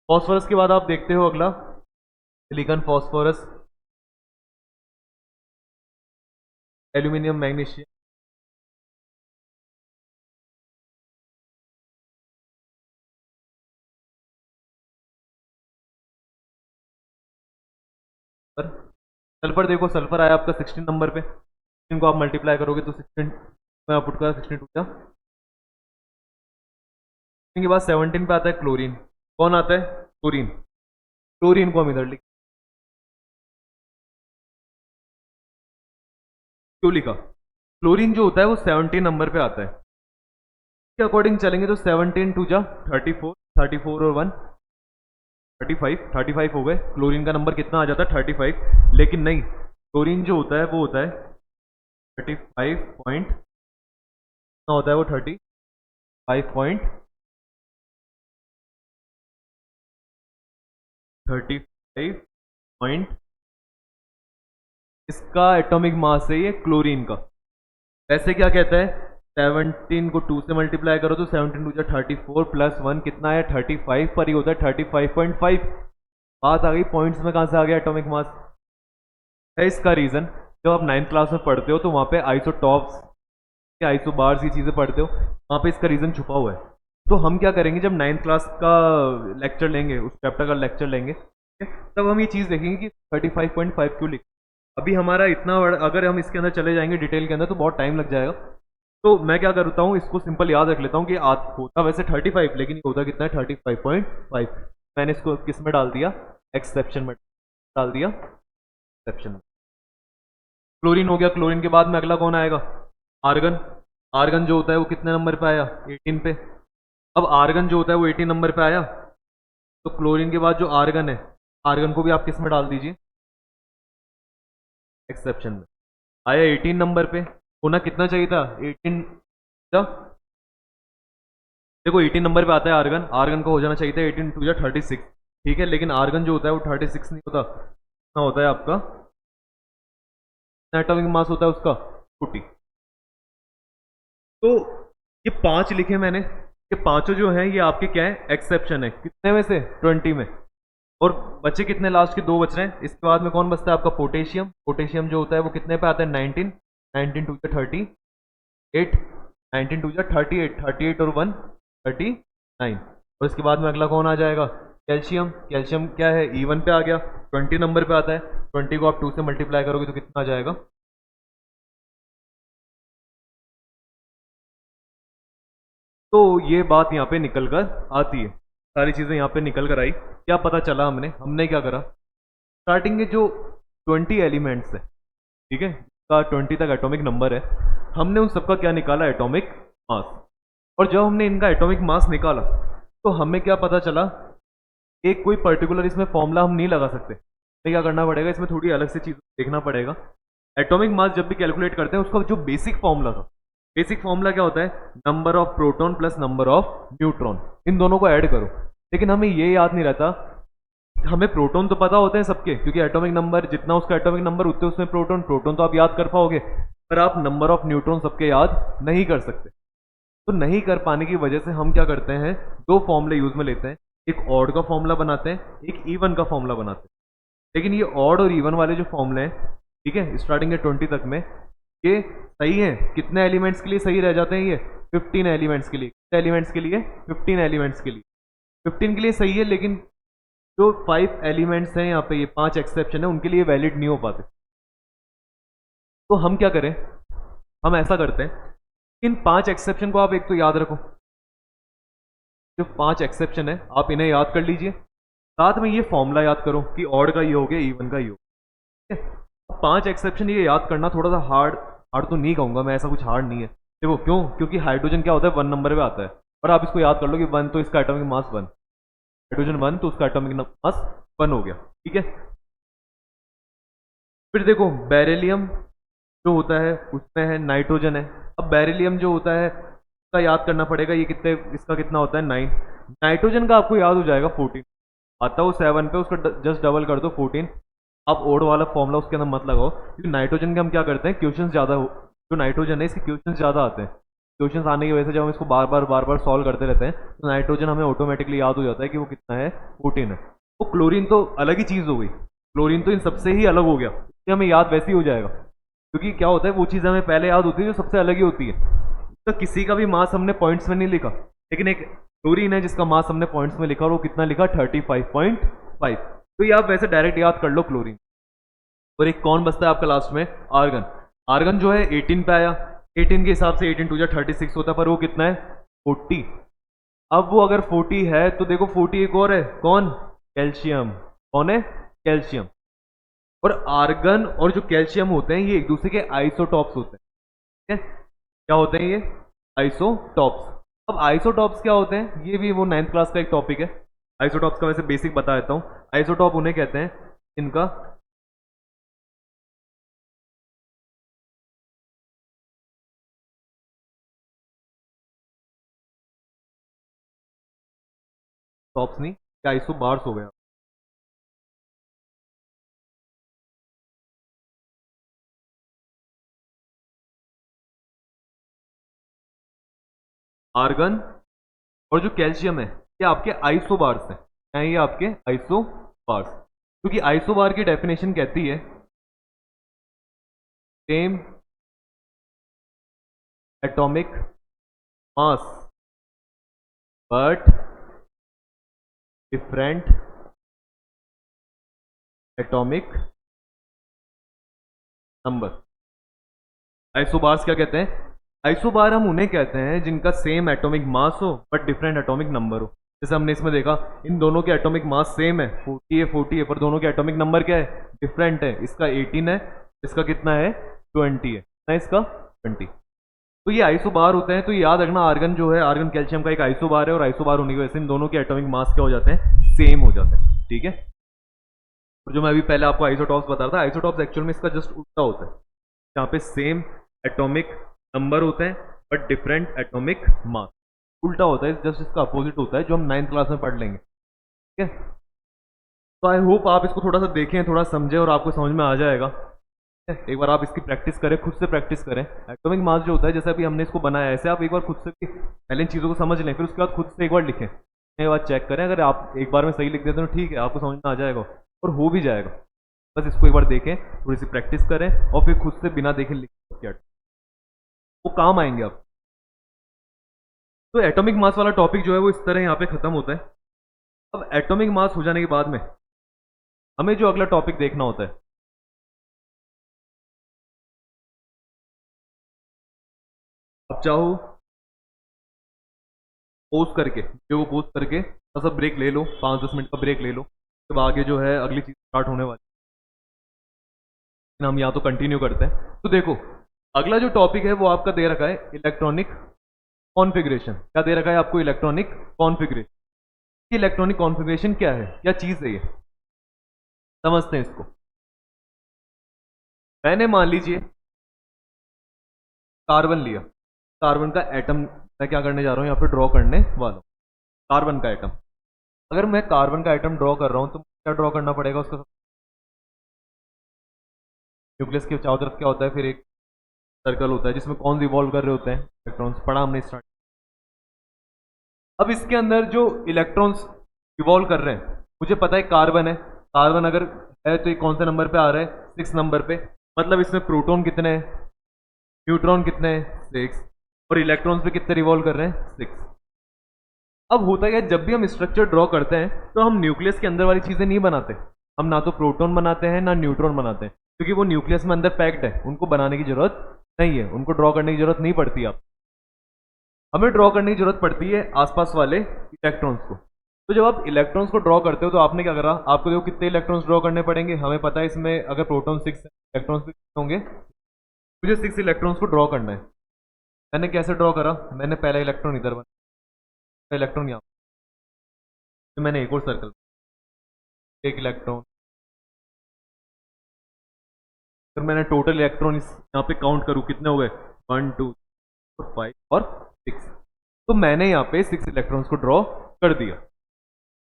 फॉस्फोरस के बाद आप देखते हो अगला silicon, phosphorus, aluminium, magnesium, sulphur. देखो सल्फर आया आपका 16 नंबर पे, 16 को आप मल्टीप्लाई करोगे तो 16 में आउटपुट का 16 टू जा। के बाद 17 पे आता है क्लोरीन। कौन आता है? क्लोरीन। क्लोरीन को हम इधर लिख, क्यों लिखा? क्लोरीन जो होता है वो 17 नंबर पे आता है। के अकॉर्डिंग चलेंगे तो 17 टू जा 34, 34 और 1 35, 35 हो गए। क्लोरीन का नंबर कितना आ जाता है? 35। लेकिन नहीं, क्लोरीन जो होता है वो होता है 35 पॉइंट, कितना होता है वो? 35 पॉइंट 35 पॉइंट, इसका एटॉमिक मास है ये क्लोरीन का। वैसे क्या कहता है? 17 को 2 से मल्टीप्लाई करो तो 17 टू 34 प्लस 1 कितना है? 35 पर ही होता है 35.5। बात आ गई पॉइंट्स में, कहां से आ गया एटॉमिक मास? है इसका रीजन, जब आप 9th क्लास में पढ़ते हो तो वहां पे आइसोटॉप्स, आइसोबार्स, ये चीजें पढ़ते हो, वहां पे इसका रीजन छुपा हुआ है। तो हम क्या करेंगे, जब 9th क्लास का लेक्चर लेंगे, उस चैप्टर का लेक्चर लेंगे, ठीक है, तब हम ये चीज देखेंगे कि 35.5 क्यों लिख। अभी हमारा इतना अगर हम इसके अंदर चले जाएंगे डिटेल के अंदर तो बहुत टाइम लग जाएगा। तो मैं क्या करता हूँ, इसको सिंपल याद रख लेता हूँ कि होता वैसे 35, लेकिन ये होता कितना है? 35.5। मैंने इसको किस में डाल दिया? एक्सेप्शन में डाल दिया, एक्सेप्शन में। क्लोरीन हो गया। क्लोरीन के बाद में अगला कौन आएगा? आर्गन। आर्गन जो होता है वो कितने नंबर पे आया? 18 पे। अब आर्गन जो होता है वो 18 नंबर पे आया, तो क्लोरीन के बाद जो आर्गन है, आर्गन को भी आप किस में डाल दीजिए? एक्सेप्शन में। आया 18 नंबर पे, होना कितना चाहिए था? 18 था। देखो 18 नंबर पे आता है आर्गन, आर्गन को हो जाना चाहिए था 18 टू या 36, ठीक है, लेकिन आर्गन जो होता है वो 36 नहीं होता, कितना होता है आपका? एटॉमिक मास होता है उसका 40। तो ये 5 लिखे मैंने, ये पांचों जो हैं ये आपके क्या है? एक्सेप्शन है। कितने में से? 20 में। और बचे कितने? लास्ट के 2 बच रहे हैं। इसके बाद में कौन बचता है आपका? पोटेशियम। पोटेशियम जो होता है वो कितने पे आता है? 19, 19 टू 38, 19 टू 38, 38 और 1 39। और इसके बाद में अगला कौन आ जाएगा? कैल्शियम। कैल्शियम क्या है? E1 पे आ गया, 20 नंबर पे आता है। 20 को आप 2 से मल्टीप्लाई करोगे तो कितना आ जाएगा? तो ये बात यहाँ पे निकल कर आती है, सारी चीज़ें यहाँ पे निकल कर आई। क्या पता चला? हमने क्या करा, स्टार्टिंग के जो 20 एलिमेंट्स है, ठीक है, का 20 तक एटॉमिक नंबर है, हमने उन सबका क्या निकाला? Atomic mass. और जब हमने इनका एटॉमिक मास निकाला तो हमें क्या पता चला? एक कोई पर्टिकुलर इसमें फॉर्मूला हम नहीं लगा सकते, हमें क्या करना पड़ेगा? इसमें थोड़ी अलग से चीज़ देखना पड़ेगा। एटॉमिक मास जब भी कैलकुलेट करते हैं उसका जो बेसिक फॉर्मूला था, बेसिक फॉर्मूला क्या होता है? Number of proton plus number of neutron, इन दोनों को ऐड करो। लेकिन हमें ये याद नहीं रहता, हमें प्रोटॉन तो पता होते हैं सबके, क्योंकि एटॉमिक नंबर जितना उसका एटॉमिक नंबर उतने उसमें प्रोटॉन, प्रोटॉन तो आप याद कर पाओगे, पर आप नंबर ऑफ न्यूट्रॉन सबके याद नहीं कर सकते। तो नहीं कर पाने की वजह से हम क्या करते हैं? 2 फॉर्मूले यूज में लेते हैं, एक ऑड का फॉर्मूला बनाते हैं, एक इवन का फॉर्मूला बनाते हैं। लेकिन ये ऑड और इवन वाले जो फॉर्मूले हैं, ठीक है, स्टार्टिंग के 20 तक में, ये सही है। कितने एलिमेंट्स के लिए सही रह जाते हैं ये? 15 एलिमेंट्स के लिए। कितने एलिमेंट्स के लिए? 15 एलिमेंट्स के लिए। 15 के लिए सही है, लेकिन जो 5 एलिमेंट्स हैं यहाँ पे, ये 5 एक्सेप्शन है, उनके लिए वैलिड नहीं हो पाते। तो हम क्या करें? हम ऐसा करते हैं, इन 5 एक्सेप्शन को आप एक तो याद रखो, जो 5 एक्सेप्शन है आप इन्हें याद कर लीजिए, साथ में ये फॉर्मूला याद करो कि ऑड का ये हो गया, इवन का ये हो गया, ठीक है। अब 5 एक्सेप्शन ये याद करना थोड़ा सा हार्ड, हार्ड तो नहीं कहूंगा मैं, ऐसा कुछ हार्ड नहीं है। देखो क्यों? क्योंकि हाइड्रोजन क्या होता है? 1 नंबर पे आता है, और आप इसको याद कर लो कि 1 तो इसका एटॉमिक मास 1, हाइड्रोजन 1 तो उसका एटॉमिक मास 1 हो गया, ठीक है। फिर देखो बेरिलियम जो होता है उसमें है नाइट्रोजन है। अब बेरिलियम जो होता है उसका याद करना पड़ेगा, ये कितने, इसका कितना होता है? 9। नाइट्रोजन का आपको याद हो जाएगा 14, आता हो 7 पे, उसका जस्ट डबल कर दो 14, आप ओड वाला फॉर्मूला उसके अंदर मत लगाओ, क्योंकि नाइट्रोजन के हम क्या करते हैं, क्वेश्चन ज़्यादा जो नाइट्रोजन है इसके क्वेश्चन ज़्यादा आते हैं। क्वेश्चन आने की वजह से जब हम इसको बार बार सॉल्व करते रहते हैं तो नाइट्रोजन हमें ऑटोमेटिकली याद हो जाता है कि वो कितना है, 14 है। वो क्लोरीन तो अलग ही चीज़ हो गई, क्लोरीन तो इन सबसे ही अलग हो गया, इसलिए हमें याद वैसे ही हो जाएगा, क्योंकि क्या होता है वो चीज़ हमें पहले याद होती है जो सबसे अलग ही होती है। तो किसी का भी मास हमने पॉइंट्स में नहीं लिखा, लेकिन एक क्लोरीन है जिसका मास हमने पॉइंट्स में लिखा और वो कितना लिखा, 35.5। तो ये आप वैसे डायरेक्ट याद कर लो क्लोरीन। और एक कौन बचता है आपका लास्ट में, आर्गन। आर्गन जो है 18 पे आया, 18 के हिसाब से 18 टू जा 36 होता है, पर वो कितना है, 40। अब वो अगर 40 है तो देखो 40 एक और है, कौन, कैल्शियम। कौन है, कैल्शियम। और आर्गन और जो कैल्शियम होते हैं ये एक दूसरे के आइसोटॉप्स होते हैं, ठीक है। क्या होते हैं ये, आइसोटॉप्स। अब आइसोटॉप्स क्या होते हैं, ये भी वो 9th क्लास का एक टॉपिक है। आइसोटॉप्स का वैसे बेसिक बता देता हूँ। आइसोटॉप उन्हें कहते हैं इनका टॉप्स नहीं, क्या आइसो बार्स हो गया। आर्गन और जो कैल्शियम है ये आपके आइसोबार्स हैं, ये आपके आइसोबार्स, क्योंकि आइसोबार की डेफिनेशन कहती है same atomic mass but different atomic number. Isobars क्या कहते हैं, आइसोबार हम उन्हें कहते हैं जिनका सेम एटॉमिक मास हो बट डिफरेंट एटॉमिक नंबर हो। जैसे हमने इसमें देखा इन दोनों के एटॉमिक मास सेम है, 40 है 40 है, पर दोनों के एटॉमिक नंबर क्या है, डिफरेंट है। इसका 18 है, इसका कितना है, 20 है ना, इसका 20। तो ये आइसोबार होते हैं, तो याद रखना आर्गन जो है, आर्गन कैल्शियम का एक आइसोबार है, और आइसोबार होने की वजह से इन दोनों के एटॉमिक मास क्या हो जाते हैं, सेम हो जाते हैं, ठीक है। और जो मैं अभी पहले आपको आइसोटॉप्स बता रहा था, आइसोटॉप्स एक्चुअल में इसका जस्ट उल्टा होता है, जहाँ पे सेम एटॉमिक नंबर होते हैं बट डिफरेंट एटॉमिक मास। उल्टा होता है, जस्ट इसका अपोजिट होता है, जो हम 9th क्लास में पढ़ लेंगे, ठीक है। तो आई होप आप इसको थोड़ा सा देखें, थोड़ा समझें और आपको समझ में आ जाएगा। एक बार आप इसकी प्रैक्टिस करें, खुद से प्रैक्टिस करें। एटॉमिक मास जो होता है, जैसे अभी हमने इसको बनाया है, ऐसे आप एक बार खुद से भी पहले इन चीज़ों को समझ लें, फिर उसके बाद खुद से एक बार लिखें, एक बार चेक करें। अगर आप एक बार में सही लिख देते हैं तो ठीक है, आपको समझ में आ जाएगा और हो भी जाएगा। बस इसको एक बार देखें, थोड़ी सी प्रैक्टिस करें और फिर खुद से बिना देखे लिखें, वो काम आएंगे आप। तो एटॉमिक मास वाला टॉपिक जो है वो इस तरह यहाँ पे खत्म होता है। अब एटॉमिक मास हो जाने के बाद में हमें जो अगला टॉपिक देखना होता है, अब चाहो पोज करके, जो वो पोज करके थोड़ा सा ब्रेक ले लो, 5-10 मिनट का ब्रेक ले लो, तब आगे जो है अगली चीज स्टार्ट होने वाली है। हम यहाँ तो कंटिन्यू करते हैं। तो देखो अगला जो टॉपिक है वो आपका दे रखा है इलेक्ट्रॉनिक कॉन्फ़िगरेशन। क्या दे रखा है आपको, इलेक्ट्रॉनिक कॉन्फ़िगरेशन। इलेक्ट्रॉनिक कॉन्फ़िगरेशन क्या है, क्या चीज़ है ये, समझते हैं इसको। मैंने मान लीजिए कार्बन लिया, कार्बन का एटम मैं क्या करने जा रहा हूँ यहाँ पे, ड्रॉ करने वाला हूँ कार्बन का एटम। अगर मैं कार्बन का एटम ड्रॉ कर रहा हूँ तो क्या ड्रॉ करना पड़ेगा उसका, न्यूक्लियस के चारों तरफ क्या होता है, फिर एक सर्कल होता है जिसमें कौन रिवॉल्व कर रहे होते हैं, इलेक्ट्रॉन्स, पढ़ा हमने स्टार्ट। अब इसके अंदर जो इलेक्ट्रॉन्स रिवॉल्व कर रहे हैं, मुझे पता है कार्बन है, कार्बन अगर है तो ये कौन से नंबर पे आ रहा है, 6 नंबर पे। मतलब इसमें प्रोटॉन कितने हैं, न्यूट्रॉन कितने हैं, 6, और इलेक्ट्रॉन्स पे कितने रिवॉल्व कर रहे हैं, 6। अब होता क्या है, जब भी हम स्ट्रक्चर ड्रॉ करते हैं तो हम न्यूक्लियस के अंदर वाली चीज़ें नहीं बनाते। हम ना तो प्रोटॉन बनाते हैं ना न्यूट्रॉन बनाते हैं, क्योंकि वो न्यूक्लियस में अंदर पैक्ड है, उनको बनाने की जरूरत नहीं है, उनको ड्रॉ करने की जरूरत नहीं पड़ती। आप हमें ड्रॉ करने की जरूरत पड़ती है आसपास वाले इलेक्ट्रॉन्स को। तो जब आप इलेक्ट्रॉन्स को ड्रॉ करते हो तो आपने क्या करा, आपको देखो कितने इलेक्ट्रॉन्स ड्रॉ करने पड़ेंगे, हमें पता है इसमें अगर प्रोटॉन 6 इलेक्ट्रॉन्स भी होंगे, मुझे 6 इलेक्ट्रॉन्स को ड्रॉ करना है। मैंने कैसे ड्रॉ करा, मैंने पहला इलेक्ट्रॉन इधर बनाया, इलेक्ट्रॉन यहाँ, फिर मैंने एक और सर्कल, एक इलेक्ट्रॉन, फिर मैंने टोटल इलेक्ट्रॉन यहाँ पे काउंट करूँ कितने हो गए, 1 2 4 5 और 6। तो मैंने यहाँ पे 6 इलेक्ट्रॉन्स को ड्रॉ कर दिया।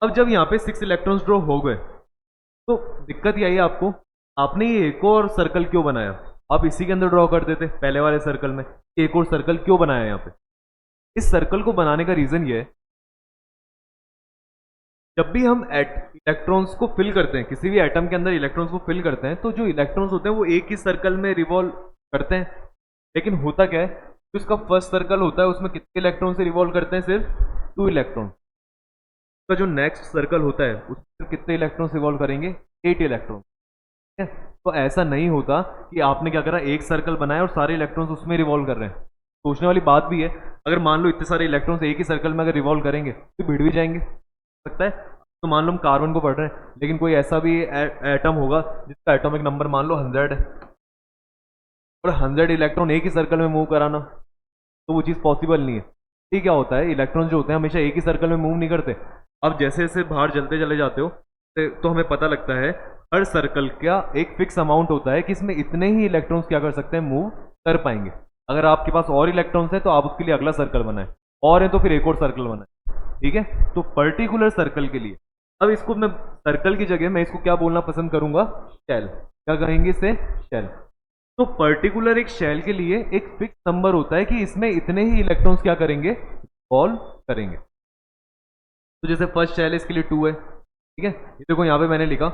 अब जब यहाँ पे 6 इलेक्ट्रॉन्स ड्रॉ हो गए तो दिक्कत यही है आपको, आपने ये एक और सर्कल क्यों बनाया? आप इसी के अंदर ड्रॉ कर देते पहले वाले सर्कल में। एक और सर्कल क्यों बनाया यहाँ पे? इस सर्कल को बनाने का रीजन ये है, जब भी हम इलेक्ट्रॉन्स को फिल करते हैं, किसी भी एटम के अंदर इलेक्ट्रॉन्स को फिल करते हैं, तो जो इलेक्ट्रॉन्स होते हैं वो एक ही सर्कल में रिवॉल्व करते हैं। लेकिन होता क्या है, जो इसका फर्स्ट सर्कल होता है उसमें कितने इलेक्ट्रॉन से रिवॉल्व करते हैं? सिर्फ 2 इलेक्ट्रॉन। का जो नेक्स्ट सर्कल होता है उसमें कितने इलेक्ट्रॉन रिवॉल्व करेंगे? 8 इलेक्ट्रॉन। ठीक है, तो ऐसा नहीं होता कि आपने क्या करा, एक सर्कल बनाया और सारे इलेक्ट्रॉन्स उसमें रिवॉल्व कर रहे हैं। सोचने वाली बात भी है, अगर मान लो इतने सारे इलेक्ट्रॉन्स एक ही सर्कल में अगर रिवॉल्व करेंगे तो भिड़ भी जाएंगे, सकता है। तो मान लो हम कार्बन को पढ़ रहे हैं, लेकिन कोई ऐसा भी एटम होगा जिसका एटॉमिक नंबर मान लो 100 है, और 100 इलेक्ट्रॉन एक ही सर्कल में मूव कराना, तो वो चीज़ पॉसिबल नहीं है। ठीक, क्या होता है, इलेक्ट्रॉन जो होते हैं हमेशा एक ही सर्कल में मूव नहीं करते। अब जैसे जैसे बाहर चलते चले जाते हो तो हमें पता लगता है हर सर्कल का एक फिक्स अमाउंट होता है कि इसमें इतने ही इलेक्ट्रॉन्स क्या कर सकते हैं, मूव कर पाएंगे। अगर आपके पास और इलेक्ट्रॉन्स है तो आप उसके लिए अगला सर्कल बनाए, और है तो फिर एक और सर्कल बनाए। ठीक है, तो पर्टिकुलर सर्कल के लिए, अब इसको मैं सर्कल की जगह मैं इसको क्या बोलना पसंद करूंगा, शेल। क्या कहेंगे इसे? शेल। तो पर्टिकुलर एक शेल के लिए एक फिक्स नंबर होता है कि इसमें इतने ही इलेक्ट्रॉन्स क्या करेंगे, रिवॉल्व करेंगे। तो जैसे फर्स्ट शेल है इसके लिए 2 है। ठीक है, ये देखो यहाँ पे मैंने लिखा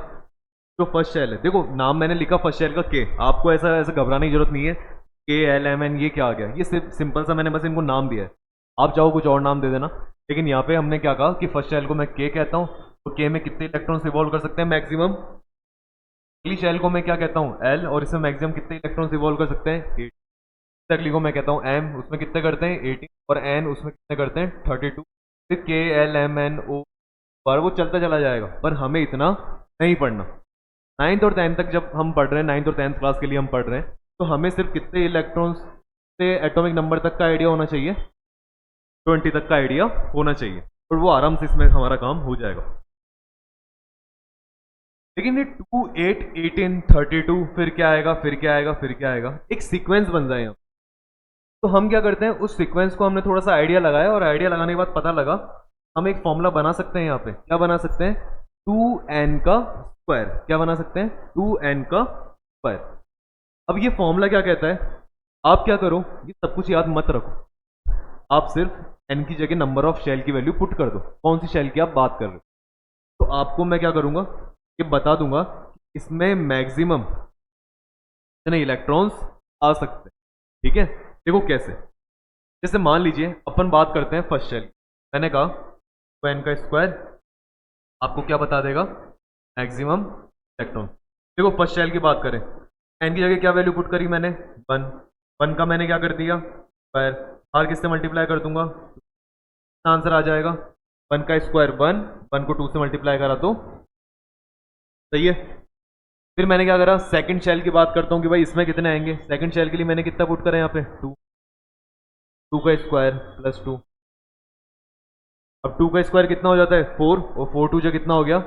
जो फर्स्ट शेल है, देखो नाम मैंने लिखा फर्स्ट शेल का के। आपको ऐसा ऐसा घबराने की जरूरत नहीं है, के एल एम एन ये क्या आ गया, ये सिर्फ सिंपल सा मैंने बस इनको नाम दिया है। आप चाहो कुछ और नाम दे देना, लेकिन यहाँ पे हमने क्या कहा कि फर्स्ट शेल को मैं के कहता हूँ। तो के में कितने इलेक्ट्रॉन्स रिवॉल्व कर सकते हैं मैक्सिमम? अगली शेल को मैं क्या कहता हूँ, एल, और इसमें मैक्सिमम कितने इलेक्ट्रॉन्स रिवॉल्व कर सकते हैं? 8। अगली को मैं कहता हूँ एम, उसमें कितने करते हैं? 18। और एन, उसमें कितने करते हैं? 32। फिर के एल एम एन ओ, और वो चलता चला जाएगा, पर हमें इतना नहीं पढ़ना। 9th और 10th तक जब हम पढ़ रहे हैं, 9th और 10th क्लास के लिए हम पढ़ रहे हैं, तो हमें सिर्फ कितने इलेक्ट्रॉन्स से एटॉमिक नंबर तक का आइडिया होना चाहिए? 20 तक का आइडिया होना चाहिए, और वो आराम से इसमें हमारा काम हो जाएगा। लेकिन ये 2, 8, 18, 32, फिर क्या आएगा, फिर क्या आएगा, फिर क्या आएगा, एक सीक्वेंस बन जाए यहाँ। तो हम क्या करते हैं, उस सीक्वेंस को हमने थोड़ा सा आइडिया लगाया, और आइडिया लगाने के बाद पता लगा हम एक फॉर्मूला बना सकते हैं। यहाँ पे क्या बना सकते हैं? 2n का स्क्वायर। क्या बना सकते हैं? 2n का स्क्वायर। अब ये फॉर्मूला क्या कहता है, आप क्या करो, ये सब कुछ याद मत रखो, आप सिर्फ n की जगह नंबर ऑफ शेल की वैल्यू पुट कर दो। कौन सी शेल की आप बात कर रहे हो? तो आपको मैं क्या करूंगा, ये बता दूंगा इसमें मैक्सिमम कितने इलेक्ट्रॉन्स आ सकते हैं। ठीक है, देखो कैसे। जैसे मान लीजिए अपन बात करते हैं फर्स्ट शेल, मैंने कहा 2n का स्क्वायर आपको क्या बता देगा, मैक्सिमम इलेक्ट्रॉन। देखो फर्स्ट शेल की बात करें, n की जगह क्या वैल्यू पुट करी मैंने, 1। 1 का मैंने क्या कर दिया, स्क्वायर। आर किससे मल्टीप्लाई कर दूंगा, आंसर आ जाएगा 1 का स्क्वायर 1, 1 को 2 से मल्टीप्लाई करा तो सही है। फिर मैंने क्या करा, सेकंड शेल की बात करता हूँ कि भाई इसमें कितने आएंगे। सेकंड शेल के लिए मैंने कितना पुट करा यहाँ पे, 2। 2 का स्क्वायर प्लस 2। अब 2 का स्क्वायर कितना हो जाता है, 4, और 4 2 जो कितना हो गया।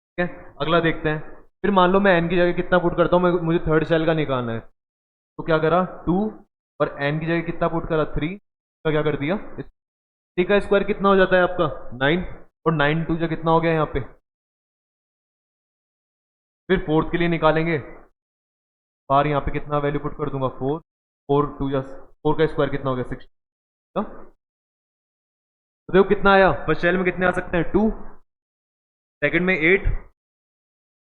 ठीक है, अगला देखते हैं। फिर मान लो मैं n की जगह कितना पुट करता हूँ, मुझे थर्ड शेल का निकालना है। तो क्या करा, 2, और n की जगह कितना पुट करा, 3 का क्या कर दिया। 3 का स्क्वायर कितना हो जाता है आपका, 9, और 9 2 जो कितना हो गया यहाँ पे। फिर फोर्थ के लिए निकालेंगे, बाहर यहाँ पे कितना वैल्यू पुट कर दूंगा, 4, 4 2 या 4 का स्क्वायर कितना हो गया, 6। तो देखो कितना आया, फर्स्ट शेल में कितने आ सकते हैं, 2, सेकंड में 8,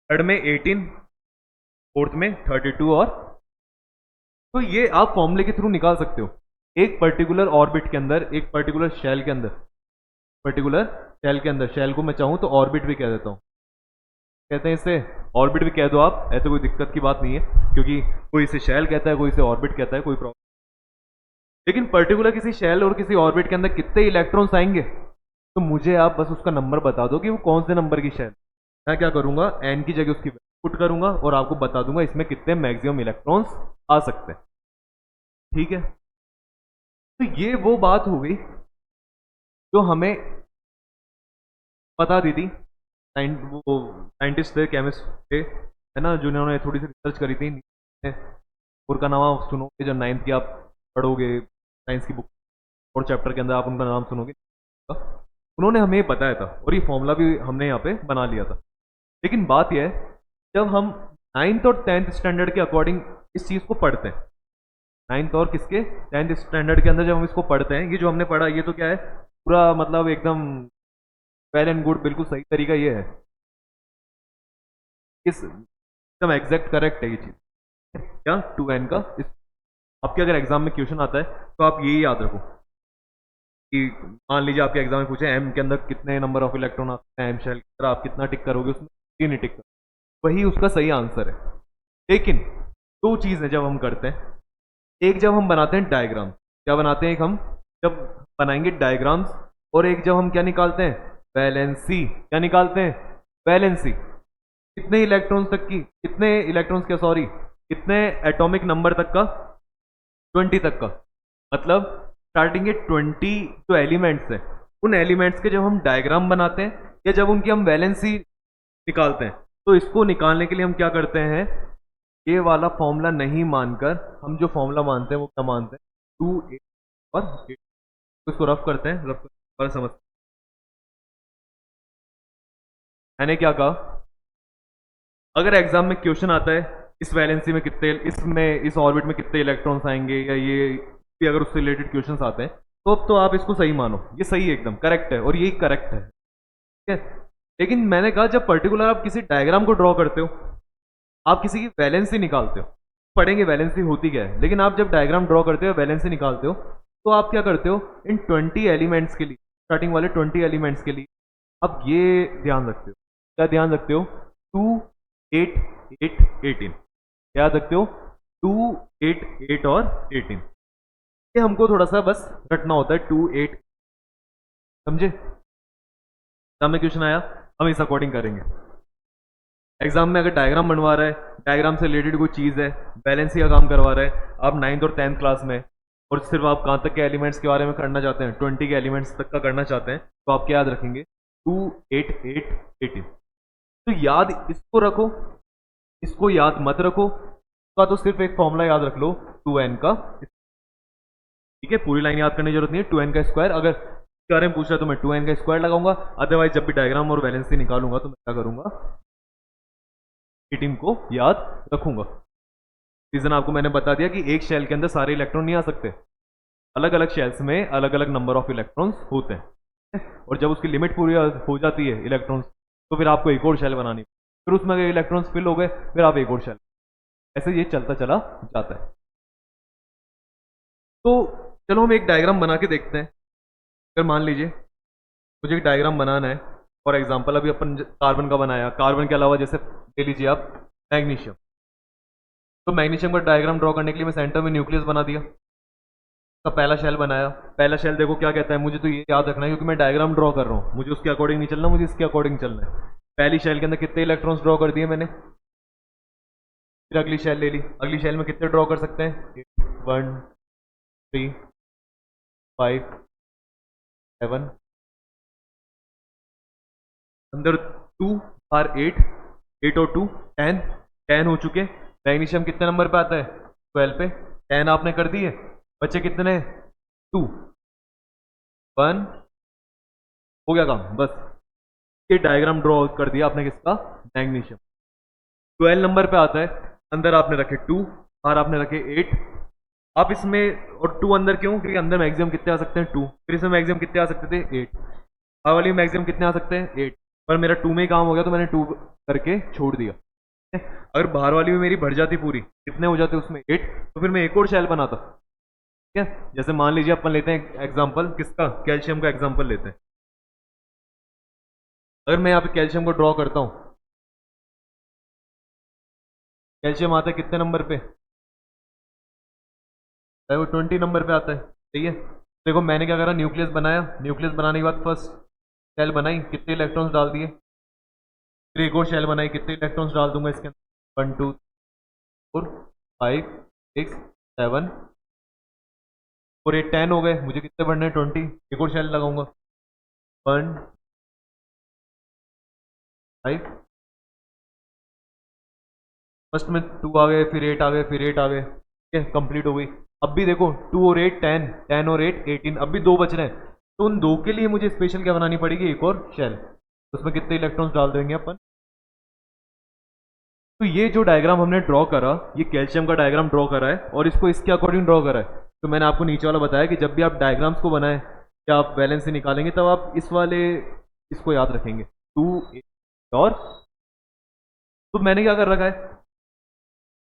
थर्ड में 18, फोर्थ में 32, और तो ये आप फॉर्मूले के थ्रू निकाल सकते हो। एक पर्टिकुलर ऑर्बिट के अंदर, एक पर्टिकुलर शेल के अंदर, पर्टिकुलर शेल के अंदर, शेल को मैं चाहूँ तो ऑर्बिट भी कह देता हूँ, कहते हैं इसे ऑर्बिट भी कह दो आप, ऐसे कोई दिक्कत की बात नहीं है, क्योंकि कोई इसे शेल कहता है, कोई इसे ऑर्बिट कहता है, कोई प्रॉब्लम। लेकिन पर्टिकुलर किसी शेल और किसी ऑर्बिट के अंदर कितने इलेक्ट्रॉन्स आएंगे, तो मुझे आप बस उसका नंबर बता दो कि वो कौन से नंबर की शेल। मैं क्या करूंगा, n की जगह उसकी पुट करूंगा और आपको बता दूंगा इसमें कितने मैक्सिमम इलेक्ट्रॉन्स आ सकते हैं। ठीक है, तो ये वो बात हो गई जो हमें बता दी थी वो साइंटिस्ट थे, केमिस्ट थे, है ना, जिन्होंने थोड़ी सी रिसर्च करी थी। और का नाम आप सुनोगे जब 9th की आप पढ़ोगे साइंस की बुक, और चैप्टर के अंदर आप उनका नाम सुनोगे। उन्होंने हमें बताया था, और ये फॉर्मूला भी हमने यहाँ पे बना लिया था। लेकिन बात यह है, जब हम 9th और 10th स्टैंडर्ड के अकॉर्डिंग इस चीज़ को पढ़ते हैं, 9th और किसके 10th स्टैंडर्ड के अंदर जब हम इसको पढ़ते हैं, ये जो हमने पढ़ा ये तो क्या है, पूरा मतलब एकदम वेल एंड गुड, बिल्कुल सही तरीका ये है, इस एकदम एग्जैक्ट करेक्ट है ये चीज़ क्या 2n का। इस आपके अगर एग्जाम में क्वेश्चन आता है तो आप यही याद रखो कि मान लीजिए आपके एग्जाम में पूछे एम के अंदर कितने नंबर ऑफ इलेक्ट्रॉन आते हैं, एम शेल की तरह आप कितना टिक करोगे उसमें, 3 ही टिक करोगे, वही उसका सही आंसर है। लेकिन दो चीज़ है जब हम करते हैं, एक जब हम बनाते हैं डायग्राम, क्या बनाते हैं, एक हम जब बनाएंगे डायग्राम्स, और एक जब हम क्या निकालते हैं, वैलेंसी, क्या निकालते हैं, वैलेंसी, कितने इलेक्ट्रॉन्स तक की, कितने इलेक्ट्रॉन्स का सॉरी कितने एटॉमिक नंबर तक का, 20 तक का, मतलब स्टार्टिंग के 20 जो एलिमेंट्स हैं, उन एलिमेंट्स के जब हम डायग्राम बनाते हैं या जब उनकी हम वैलेंसी निकालते हैं, तो इसको निकालने के लिए हम क्या करते हैं, ये वाला फॉर्मूला नहीं मानकर हम जो फॉर्मूला मानते हैं वो क्या मानते हैं, 2 8 और 8, तो इसको रफ करते हैं, रफ और समझ, मैंने क्या कहा, अगर एग्जाम में क्वेश्चन आता है इस वैलेंसी में कितने, इसमें इस ऑर्बिट में कितने इलेक्ट्रॉन्स आएंगे, या ये भी अगर उससे रिलेटेड क्वेश्चंस आते हैं, तो आप इसको सही मानो, ये सही है, एकदम करेक्ट है, और यही करेक्ट है, ठीक है। लेकिन मैंने कहा जब पर्टिकुलर आप किसी डायग्राम को ड्रॉ करते हो, आप किसी की वैलेंसी निकालते हो, पढ़ेंगे वैलेंसी होती क्या है, लेकिन आप जब डायग्राम ड्रॉ करते हो, वैलेंसी निकालते हो, तो आप क्या करते हो, इन 20 एलिमेंट्स के लिए, स्टार्टिंग वाले 20 एलिमेंट्स के लिए आप ये ध्यान रखते हो, क्या ध्यान रखते हो, 2 8 8 18, याद रखते हो, 2 8 8 और 18, ये हमको थोड़ा सा बस रटना होता है, 2 8, समझे, सामने क्वेश्चन आया हम इस अकॉर्डिंग करेंगे। एग्जाम में अगर डायग्राम बनवा रहा है, डायग्राम से रिलेटेड कोई चीज़ है, बैलेंसी का काम करवा रहा है, आप 9th और 10th क्लास में, और सिर्फ आप कहाँ तक के एलिमेंट्स के बारे में करना चाहते हैं, 20 के एलिमेंट्स तक का करना चाहते हैं, तो आप क्या याद रखेंगे, 2 8 8 18, तो याद इसको रखो, इसको याद मत रखो, तो सिर्फ एक फॉर्मूला याद रख लो 2n का, ठीक है, पूरी लाइन याद करने की जरूरत नहीं है, 2n का स्क्वायर, अगर इसके बारे में पूछ रहा है तो मैं 2n का स्क्वायर लगाऊंगा, अदरवाइज जब भी डायग्राम और वैलेंसी निकालूंगा तो मैं क्या करूंगा, टीम को याद रखूंगा। रीजन आपको मैंने बता दिया कि एक शेल के अंदर सारे इलेक्ट्रॉन नहीं आ सकते, अलग अलग शेल्स में अलग अलग नंबर ऑफ इलेक्ट्रॉन्स होते हैं, और जब उसकी लिमिट पूरी हो जाती है इलेक्ट्रॉन्स, तो फिर आपको एक और शेल बनानी, फिर उसमें अगर इलेक्ट्रॉन्स फिल हो गए फिर आप एक और शेल, ऐसे ये चलता चला जाता है। तो चलो हम एक डायग्राम बना के देखते हैं। अगर मान लीजिए मुझे एक डायग्राम बनाना है, फॉर एग्जांपल अभी अपन कार्बन का बनाया, कार्बन के अलावा जैसे ले लीजिए आप मैग्नीशियम, तो मैग्नीशियम का डायग्राम ड्रॉ करने के लिए मैं सेंटर में न्यूक्लियस बना दिया, का पहला शेल बनाया, पहला शेल देखो क्या कहता है, मुझे तो ये याद रखना है क्योंकि मैं डायग्राम ड्रॉ कर रहा हूँ, मुझे उसके अकॉर्डिंग नहीं चलना, मुझे इसके अकॉर्डिंग चलना है। पहली शेल के अंदर कितने इलेक्ट्रॉन्स ड्रॉ कर दिए मैंने, फिर अगली शेल ले ली, अगली शेल में कितने ड्रॉ कर सकते हैं, 1 3 5 7, अंदर 2 बार 8, 8 और 2 10, 10 हो चुके। मैग्नीशियम कितने नंबर पे आता है, 12 पे, 10 आपने कर दिए, बच्चे कितने, 2 1, हो गया काम बस, ये डायग्राम ड्रॉ कर दिया आपने किसका, मैग्नीशियम। 12 नंबर पे आता है, अंदर आपने रखे 2, बाहर आपने रखे 8, आप इसमें, और 2 अंदर क्यों, क्योंकि अंदर मैक्सिमम कितने आ सकते हैं 2, फिर इसमें मैक्सिमम कितने आ सकते थे 8, बाहर वाली मैक्सिमम कितने आ सकते हैं 8, पर मेरा 2 में ही काम हो गया तो मैंने 2 करके छोड़ दिया। अगर बाहर वाली भी मेरी भर जाती पूरी, कितने हो जाते उसमें 8, तो फिर मैं एक और शेल बनाता, ठीक है। जैसे मान लीजिए अपन लेते हैं एग्जांपल किसका, कैल्शियम का एग्जांपल लेते हैं। अगर मैं यहाँ पे कैल्शियम को ड्रॉ करता हूँ, कैल्शियम आता है कितने नंबर पे, वो 20 नंबर पे आता है, सही है। देखो मैंने क्या करा, न्यूक्लियस बनाया, न्यूक्लियस बनाने के बाद फर्स्ट शेल बनाई, कितने इलेक्ट्रॉन्स डाल दिए, फिर एक और शेल बनाई, कितने इलेक्ट्रॉन्स डाल दूंगा इसके अंदर, 1 2 4 5 6 7 और 8 10 हो गए, मुझे कितने बढ़ने हैं 20, एक और शेल लगाऊंगा, 1 5, फर्स्ट में 2 आ गए, फिर 8 आ गए, फिर 8 आ गए, ठीक है, कंप्लीट हो गई। अब भी देखो 2 और 8 10, 10 और 8 18, अब भी 2 बच रहे हैं, तो उन 2 के लिए मुझे स्पेशल क्या बनानी पड़ेगी, एक और शेल, उसमें कितने इलेक्ट्रॉन्स डाल देंगे अपन, तो ये जो डायग्राम हमने ड्रॉ करा, ये कैल्शियम का डायग्राम ड्रॉ करा है और इसको इसके अकॉर्डिंग ड्रॉ करा है। तो मैंने आपको नीचे वाला बताया कि जब भी आप डायग्राम्स को बनाएं या आप वैलेंसी निकालेंगे तब आप इस वाले इसको याद रखेंगे 2 और। तो मैंने क्या कर रखा है,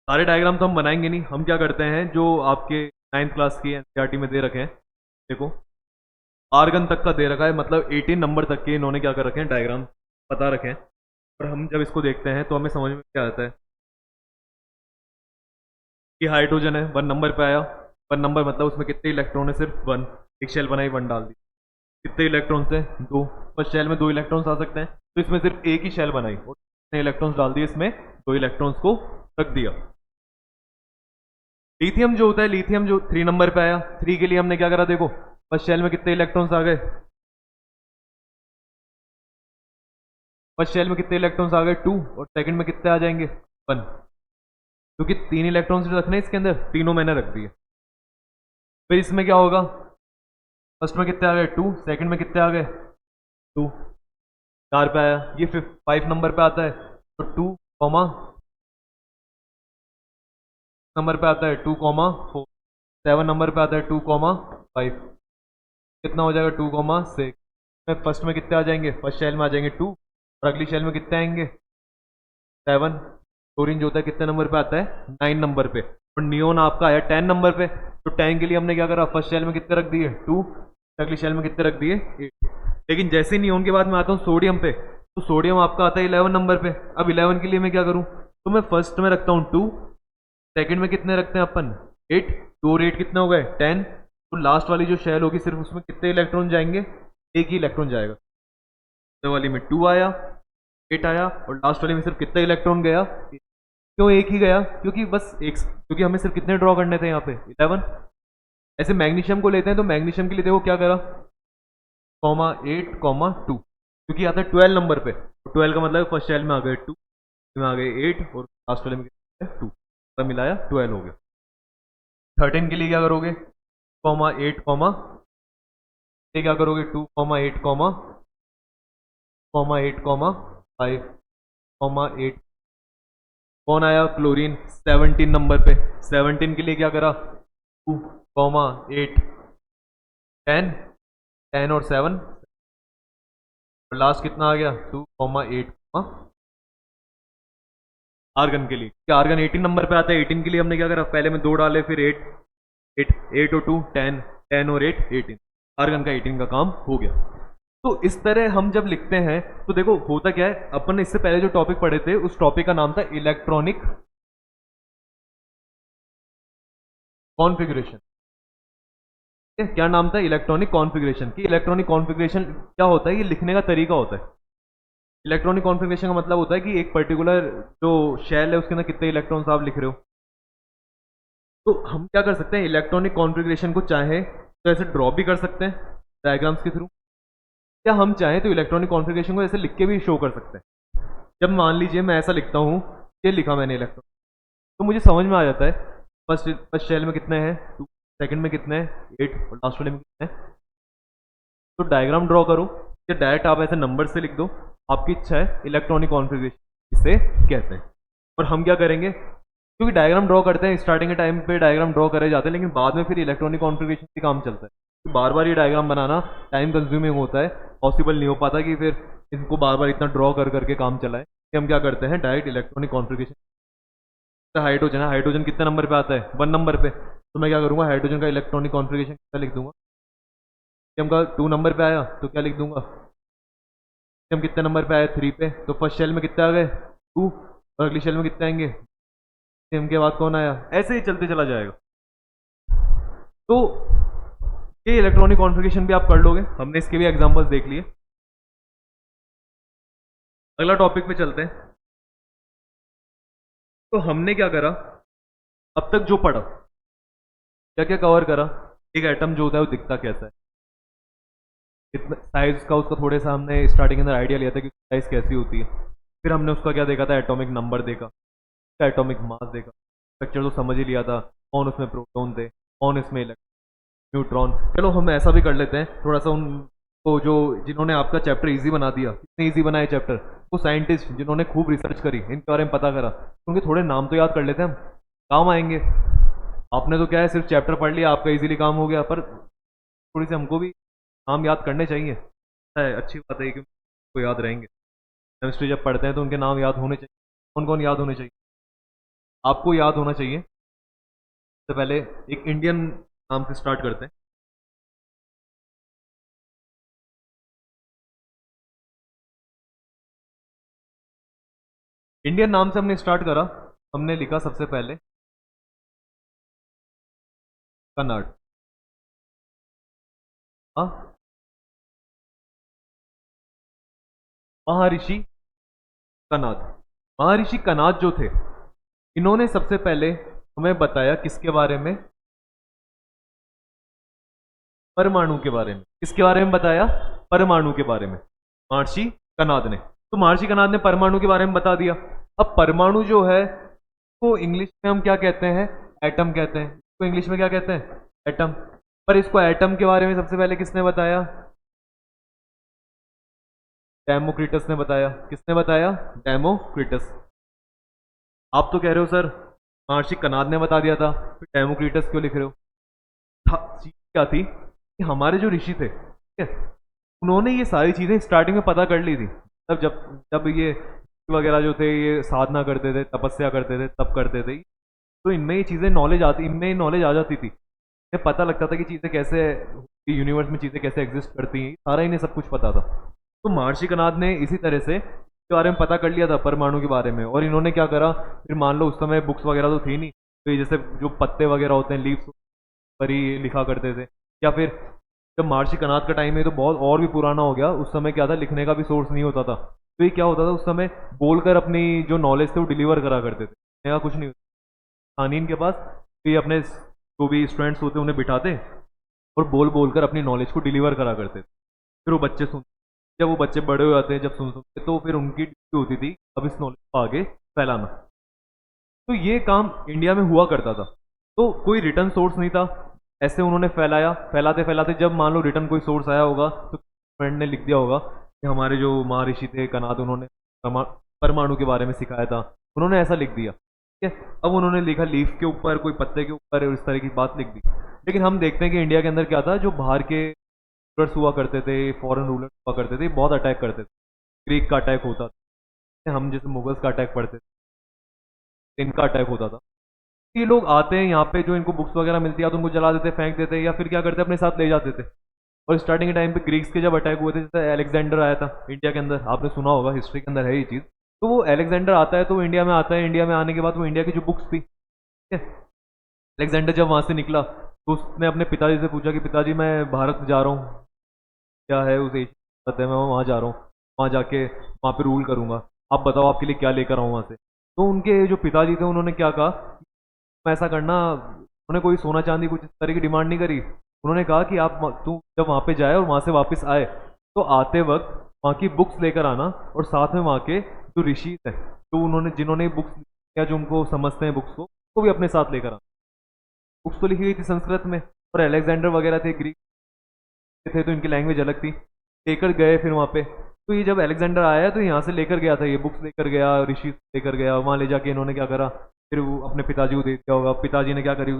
सारे डायग्राम तो हम बनाएंगे नहीं, हम क्या करते हैं जो आपके 9th क्लास की एनसीईआरटी में दे रखे हैं, देखो आर्गन तक का दे रखा है, मतलब 18 नंबर तक के इन्होंने क्या कर रखे हैं डायग्राम बता रखे हैं। और हम जब इसको देखते हैं तो हमें समझ में क्या आता है कि हाइड्रोजन है 1 नंबर पे आया। 1 नंबर मतलब उसमें कितने इलेक्ट्रॉन है, सिर्फ 1। एक शेल बनाई 1 डाल दी। कितने इलेक्ट्रॉन्स हैं, 2। फर्स्ट शेल में 2 इलेक्ट्रॉन्स आ सकते हैं, तो इसमें सिर्फ एक ही शेल बनाई और कितने इलेक्ट्रॉन्स डाल दिए इसमें, 2 इलेक्ट्रॉन्स को रख दिया। लिथियम जो होता है, लिथियम जो 3 नंबर पे आया, 3 के लिए हमने क्या करा, देखो फर्स्ट शेल में कितने इलेक्ट्रॉन्स आ गए, फर्स्ट शेल में कितने इलेक्ट्रॉन्स आ गए 2, और सेकंड में कितने आ जाएंगे 1, क्योंकि 3 इलेक्ट्रॉन्स रखने इसके अंदर, तीनों मैंने रख दिए। फिर इसमें क्या होगा, फर्स्ट में कितने आ गए 2, सेकंड में कितने आ गए 2, 4 पे आया। ये 5 नंबर पे आता है तो 2 कॉमा नंबर पे आता है 2 कॉमा 4। 7 नंबर पे आता है 2 कॉमा 5। कितना हो जाएगा 2 कॉमा 6। फर्स्ट में कितने आ जाएंगे, फर्स्ट शेल में आ जाएंगे 2 और अगली शेल में कितने आएंगे 7। क्लोरीन जो होता है कितने नंबर पे आता है 9 नंबर पे, और नियोन आपका आया 10 नंबर पे। तो 10 के लिए हमने क्या करा, फर्स्ट शेल में कितने रख दिए 2, अगली शेल में कितने रख दिए 8। लेकिन जैसे ही नियोन के बाद मैं आता हूँ सोडियम पे, तो सोडियम आपका आता है 11 नंबर पे। अब 11 के लिए मैं क्या करूँ, तो मैं फर्स्ट में रखता हूँ 2, सेकंड में कितने रखते हैं अपन 8, 2 और 8 कितने हो गए 10। तो लास्ट वाली जो शेल होगी सिर्फ उसमें कितने इलेक्ट्रॉन जाएंगे, एक ही इलेक्ट्रॉन जाएगा। तो वाली में 2 आया, 8 आया, और लास्ट वाली में सिर्फ कितना इलेक्ट्रॉन गया, क्यों एक ही गया, क्योंकि बस एक, क्योंकि हमें सिर्फ कितने ड्रॉ करने थे यहाँ पे 11। ऐसे मैग्नीशियम को लेते हैं तो मैग्नीशियम के लिए देखो क्या करा, कॉमा 8 कॉमा 2, क्योंकि आता है 12 नंबर पे। तो 12 का मतलब फर्स्ट शेल में आ गए 2, में आ गए 8 और लास्ट वाले में 2, तब मिलाया 12 हो गया। 13 के लिए क्या करोगे, कॉमा 8 कॉमा, ये क्या करोगे 2 कॉमा 8 कॉमा 8 कॉमा 5 कॉमा 8। कौन आया, क्लोरीन 17 नंबर पे। 17 के लिए क्या करा 2 कॉमा 8 10, 10 और 7, और लास्ट कितना आ गया 2 कॉमा 8 आर्गन के लिए, क्या आर्गन 18 नंबर पे आता है। 18 के लिए हमने क्या करा, पहले में 2 डाले, फिर 8 8 8 और 2 10, 10 और 8 18, आर्गन का 18 का काम हो गया। तो इस तरह हम जब लिखते हैं तो देखो होता क्या है, अपन ने इससे पहले जो टॉपिक पढ़े थे उस टॉपिक का नाम था इलेक्ट्रॉनिक कॉन्फ़िगरेशन। क्या नाम था, इलेक्ट्रॉनिक कॉन्फ़िगरेशन। की इलेक्ट्रॉनिक कॉन्फ़िगरेशन क्या होता है, ये लिखने का तरीका होता है। इलेक्ट्रॉनिक कॉन्फ़िगरेशन का मतलब होता है कि एक पर्टिकुलर जो शेल है उसके अंदर कितने इलेक्ट्रॉन्स आप लिख रहे हो। तो हम क्या कर सकते हैं, इलेक्ट्रॉनिक कॉन्फ़िगरेशन को चाहे तो ऐसे ड्रॉ भी कर सकते हैं डायग्राम्स के थ्रू, या हम चाहें तो इलेक्ट्रॉनिक कॉन्फ़िगरेशन को ऐसे लिख के भी शो कर सकते हैं। जब मान लीजिए मैं ऐसा लिखता हूँ, ये लिखा मैंने इलेक्ट्रॉन, तो मुझे समझ में आ जाता है फर्स्ट शेल में कितने हैं 2, सेकंड में कितने हैं 8 और लास्ट वाले में कितने हैं। तो डायग्राम ड्रॉ करो या डायरेक्ट आप ऐसे नंबर से लिख दो, आपकी इच्छा है। इलेक्ट्रॉनिक कॉन्फ़िगरेशन इसे कहते हैं। और हम क्या करेंगे, क्योंकि डायग्राम ड्रॉ करते हैं स्टार्टिंग के टाइम पे डायग्राम ड्रॉ करे जाते हैं, लेकिन बाद में फिर इलेक्ट्रॉनिक कॉन्फ़िगरेशन से काम चलता है। तो बार बार ये डायग्राम बनाना टाइम कंज्यूमिंग होता है, पॉसिबल नहीं हो पाता कि फिर इनको बार बार इतना ड्रॉ कर करके काम चलाए। कि हम क्या करते हैं, डायरेक्ट इलेक्ट्रॉनिक कॉन्फ़िगरेशन। हाइड्रोजन है, हाइड्रोजन कितने नंबर पे आता है 1 नंबर पे, तो मैं क्या करूँगा हाइड्रोजन का इलेक्ट्रॉनिक कॉन्फ़िगरेशन क्या लिख दूंगा, हम का 2 नंबर पे आया तो क्या लिख दूंगा, हम कितने नंबर पे आया 3 पे, तो फर्स्ट शेल में कितने आ गए 2 और अगली शेल में कितने आएंगे, सेम के बाद कौन आया, ऐसे ही चलते चला जाएगा। तो ये इलेक्ट्रॉनिक कॉन्फ़िगरेशन भी आप कर लोगे, हमने इसके भी एग्जांपल्स देख लिए। अगला टॉपिक पे चलते हैं। तो हमने क्या करा, अब तक जो पढ़ा क्या क्या कवर करा, एक एटम जो होता है वो दिखता कैसा है, इतना साइज का उसका थोड़ा सा हमने स्टार्टिंग के अंदर आइडिया लिया था कि साइज कैसी होती है। फिर हमने उसका क्या देखा था, एटॉमिक नंबर देखा, एटॉमिक मास देखा, स्ट्रक्चर तो समझ ही लिया था, कौन उसमें प्रोटॉन थे, कौन इसमें न्यूट्रॉन। चलो हम ऐसा भी कर लेते हैं थोड़ा सा, उनको जो जिन्होंने आपका चैप्टर इजी बना दिया, कितने इजी बनाए चैप्टर, वो साइंटिस्ट जिन्होंने खूब रिसर्च करी, इनके बारे में पता करा, तो उनके थोड़े नाम तो याद कर लेते हैं हम, काम आएंगे। आपने तो क्या है सिर्फ चैप्टर पढ़ लिया, आपका इजीली काम हो गया, पर थोड़ी सी हमको भी नाम याद करने चाहिए, है अच्छी बात है कि को याद रहेंगे। केमिस्ट्री जब पढ़ते हैं तो उनके नाम याद होने चाहिए। कौन कौन याद होने चाहिए? आपको याद होना चाहिए। सबसे पहले एक इंडियन नाम से स्टार्ट करते हैं। इंडियन नाम से हमने स्टार्ट करा, हमने लिखा सबसे पहले कन्नड़। हाँ, महर्षि कनाद। महर्षि कनाद जो थे, इन्होंने सबसे पहले हमें बताया किसके बारे में? परमाणु के बारे में। किसके बारे में बताया? परमाणु के बारे में, महर्षि कनाद ने। तो महर्षि कनाद ने परमाणु के बारे में बता दिया। अब परमाणु जो है वो इंग्लिश में हम क्या कहते हैं? एटम कहते हैं। तो इंग्लिश में क्या कहते हैं? एटम। पर इसको एटम के बारे में सबसे पहले किसने बताया? डेमोक्रिटस ने बताया। किसने बताया? डेमोक्रिटस। आप तो कह रहे हो सर महर्षि कनाद ने बता दिया था, फिर डेमोक्रिटस क्यों लिख रहे हो? चीज क्या थी कि हमारे जो ऋषि थे, ठीक है, उन्होंने ये सारी चीजें स्टार्टिंग में पता कर ली थी। तब जब जब ये वगैरह जो थे ये साधना करते थे, तपस्या करते थे, तब करते थे, तो इनमें ये चीजें नॉलेज आती, इनमें नॉलेज आ जाती थी। इन्हें पता लगता था कि चीजें कैसे, यूनिवर्स में चीजें कैसे एग्जिस्ट करती हैं, सारा इन्हें सब कुछ पता था। तो महर्षि कनाद ने इसी तरह से इसके बारे में पता कर लिया था, परमाणु के बारे में। और इन्होंने क्या करा, फिर मान लो उस समय बुक्स वगैरह तो थी नहीं, तो ये जैसे जो पत्ते वगैरह होते हैं, लीव्स पर ही लिखा करते थे। या फिर जब महर्षि कनाद का टाइम है तो बहुत और भी पुराना हो गया, उस समय क्या था, लिखने का भी सोर्स नहीं होता था, तो ये क्या होता था उस समय, बोलकर अपनी जो नॉलेज थे वो डिलीवर करा करते थे, लिखने का कुछ नहीं होता था इनके पास। तो ये अपने जो भी स्टूडेंट्स होते हैं उन्हें बिठाते और बोल बोलकर अपनी नॉलेज को डिलीवर करा करते थे। फिर वो बच्चे सुनते, जब वो बच्चे बड़े हो जाते हैं, जब सुनते, तो फिर उनकी ड्यूटी होती थी अब इस नॉलेज को आगे फैलाना। तो ये काम इंडिया में हुआ करता था। तो कोई रिटर्न सोर्स नहीं था, ऐसे उन्होंने फैलाया, फैलाते फैलाते जब मान लो रिटर्न कोई सोर्स आया होगा तो फ्रेंड ने लिख दिया होगा कि हमारे जो महर्षि थे कनाद, उन्होंने परमाणु के बारे में सिखाया था, उन्होंने ऐसा लिख दिया। ठीक है, अब उन्होंने लिखा लीफ के ऊपर, कोई पत्ते के ऊपर, इस तरह की बात लिख दी। लेकिन हम देखते हैं कि इंडिया के अंदर क्या था, जो बाहर के रूलर्स हुआ करते थे, फॉरेन रूलर्स हुआ करते थे, बहुत अटैक करते थे। ग्रीक का अटैक होता था, हम जैसे मुगल्स का अटैक पढ़ते थे, इनका अटैक होता था। ये लोग आते हैं यहाँ पे, जो इनको बुक्स वगैरह मिलती है तो उनको जला देते, फेंक देते, या फिर क्या करते अपने साथ ले जाते थे। और स्टार्टिंग के टाइम पे ग्रीक्स के जब अटैक हुए थे, जैसे अलेक्जेंडर आया था इंडिया के अंदर, आपने सुना होगा, हिस्ट्री के अंदर है ये चीज़। तो वो अलेक्जेंडर आता है, तो वो इंडिया में आता है, इंडिया में आने के बाद वो इंडिया की जो बुक्स थी, ठीक है, अलेक्जेंडर जब वहाँ से निकला तो उसने अपने पिताजी से पूछा कि पिताजी मैं भारत जा रहा हूँ, क्या है उस एज है, मैं वहाँ जा रहा हूँ, वहाँ जाके वहाँ पे रूल करूंगा, आप बताओ आपके लिए क्या लेकर आऊँ वहाँ से। तो उनके जो पिताजी थे उन्होंने क्या कहा, ऐसा करना, उन्होंने कोई सोना चांदी कुछ इस तरह की डिमांड नहीं करी। उन्होंने कहा कि आप तू जब वहाँ पे जाए और वहाँ से वापस आए तो आते वक्त वहाँ की बुक्स लेकर आना, और साथ में वहाँ के जो ऋषि थे, तो उन्होंने जिन्होंने बुक्स या जो उनको समझते हैं बुक्स को, वो भी अपने साथ लेकर आना। बुक्स तो लिखी गई थी संस्कृत में, और अलेक्जेंडर वगैरह थे ग्रीक थे, तो इनकी लैंग्वेज अलग थी, लेकर गए फिर वहाँ पे। तो ये जब अलेक्जेंडर आया तो यहाँ से लेकर गया था, ये बुक्स लेकर गया, ऋषि लेकर गया, वहाँ ले जाके इन्होंने क्या करा, फिर वो अपने पिताजी को दे दिया होगा, पिताजी ने क्या करी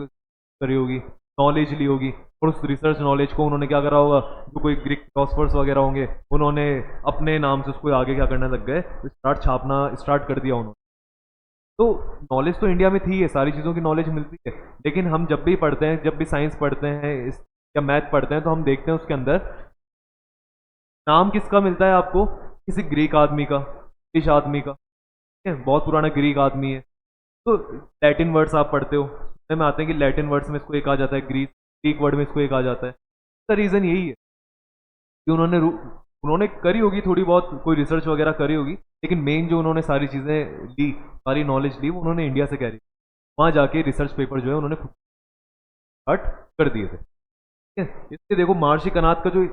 करी होगी, नॉलेज ली होगी, और उस रिसर्च नॉलेज को उन्होंने क्या करा होगा, जो कोई ग्रीक फिलोसफर्स वगैरह होंगे उन्होंने अपने नाम से उसको आगे क्या करने लग गए, स्टार्ट छापना स्टार्ट कर दिया उन्होंने। तो नॉलेज तो इंडिया में थी, ये सारी चीज़ों की नॉलेज मिलती है, लेकिन हम जब भी पढ़ते हैं, जब भी साइंस पढ़ते हैं या मैथ पढ़ते हैं, तो हम देखते हैं उसके अंदर नाम किसका मिलता है आपको, किसी ग्रीक आदमी का, ब्रिटिश आदमी का, ठीक है, बहुत पुराना ग्रीक आदमी है। तो लैटिन वर्ड्स आप पढ़ते हो, उसमें में आते हैं कि लैटिन वर्ड्स में इसको एक आ जाता है, ग्रीक वर्ड में इसको एक आ जाता है। इसका रीज़न यही है कि उन्होंने करी होगी थोड़ी बहुत, कोई रिसर्च वगैरह करी होगी, लेकिन मेन जो उन्होंने सारी चीज़ें ली, सारी नॉलेज ली, वो उन्होंने इंडिया से कैरी, वहाँ जाके रिसर्च पेपर जो है उन्होंने खुद स्टार्ट कर दिए थे। ठीक है, इसलिए देखो महर्षि कनाद का जो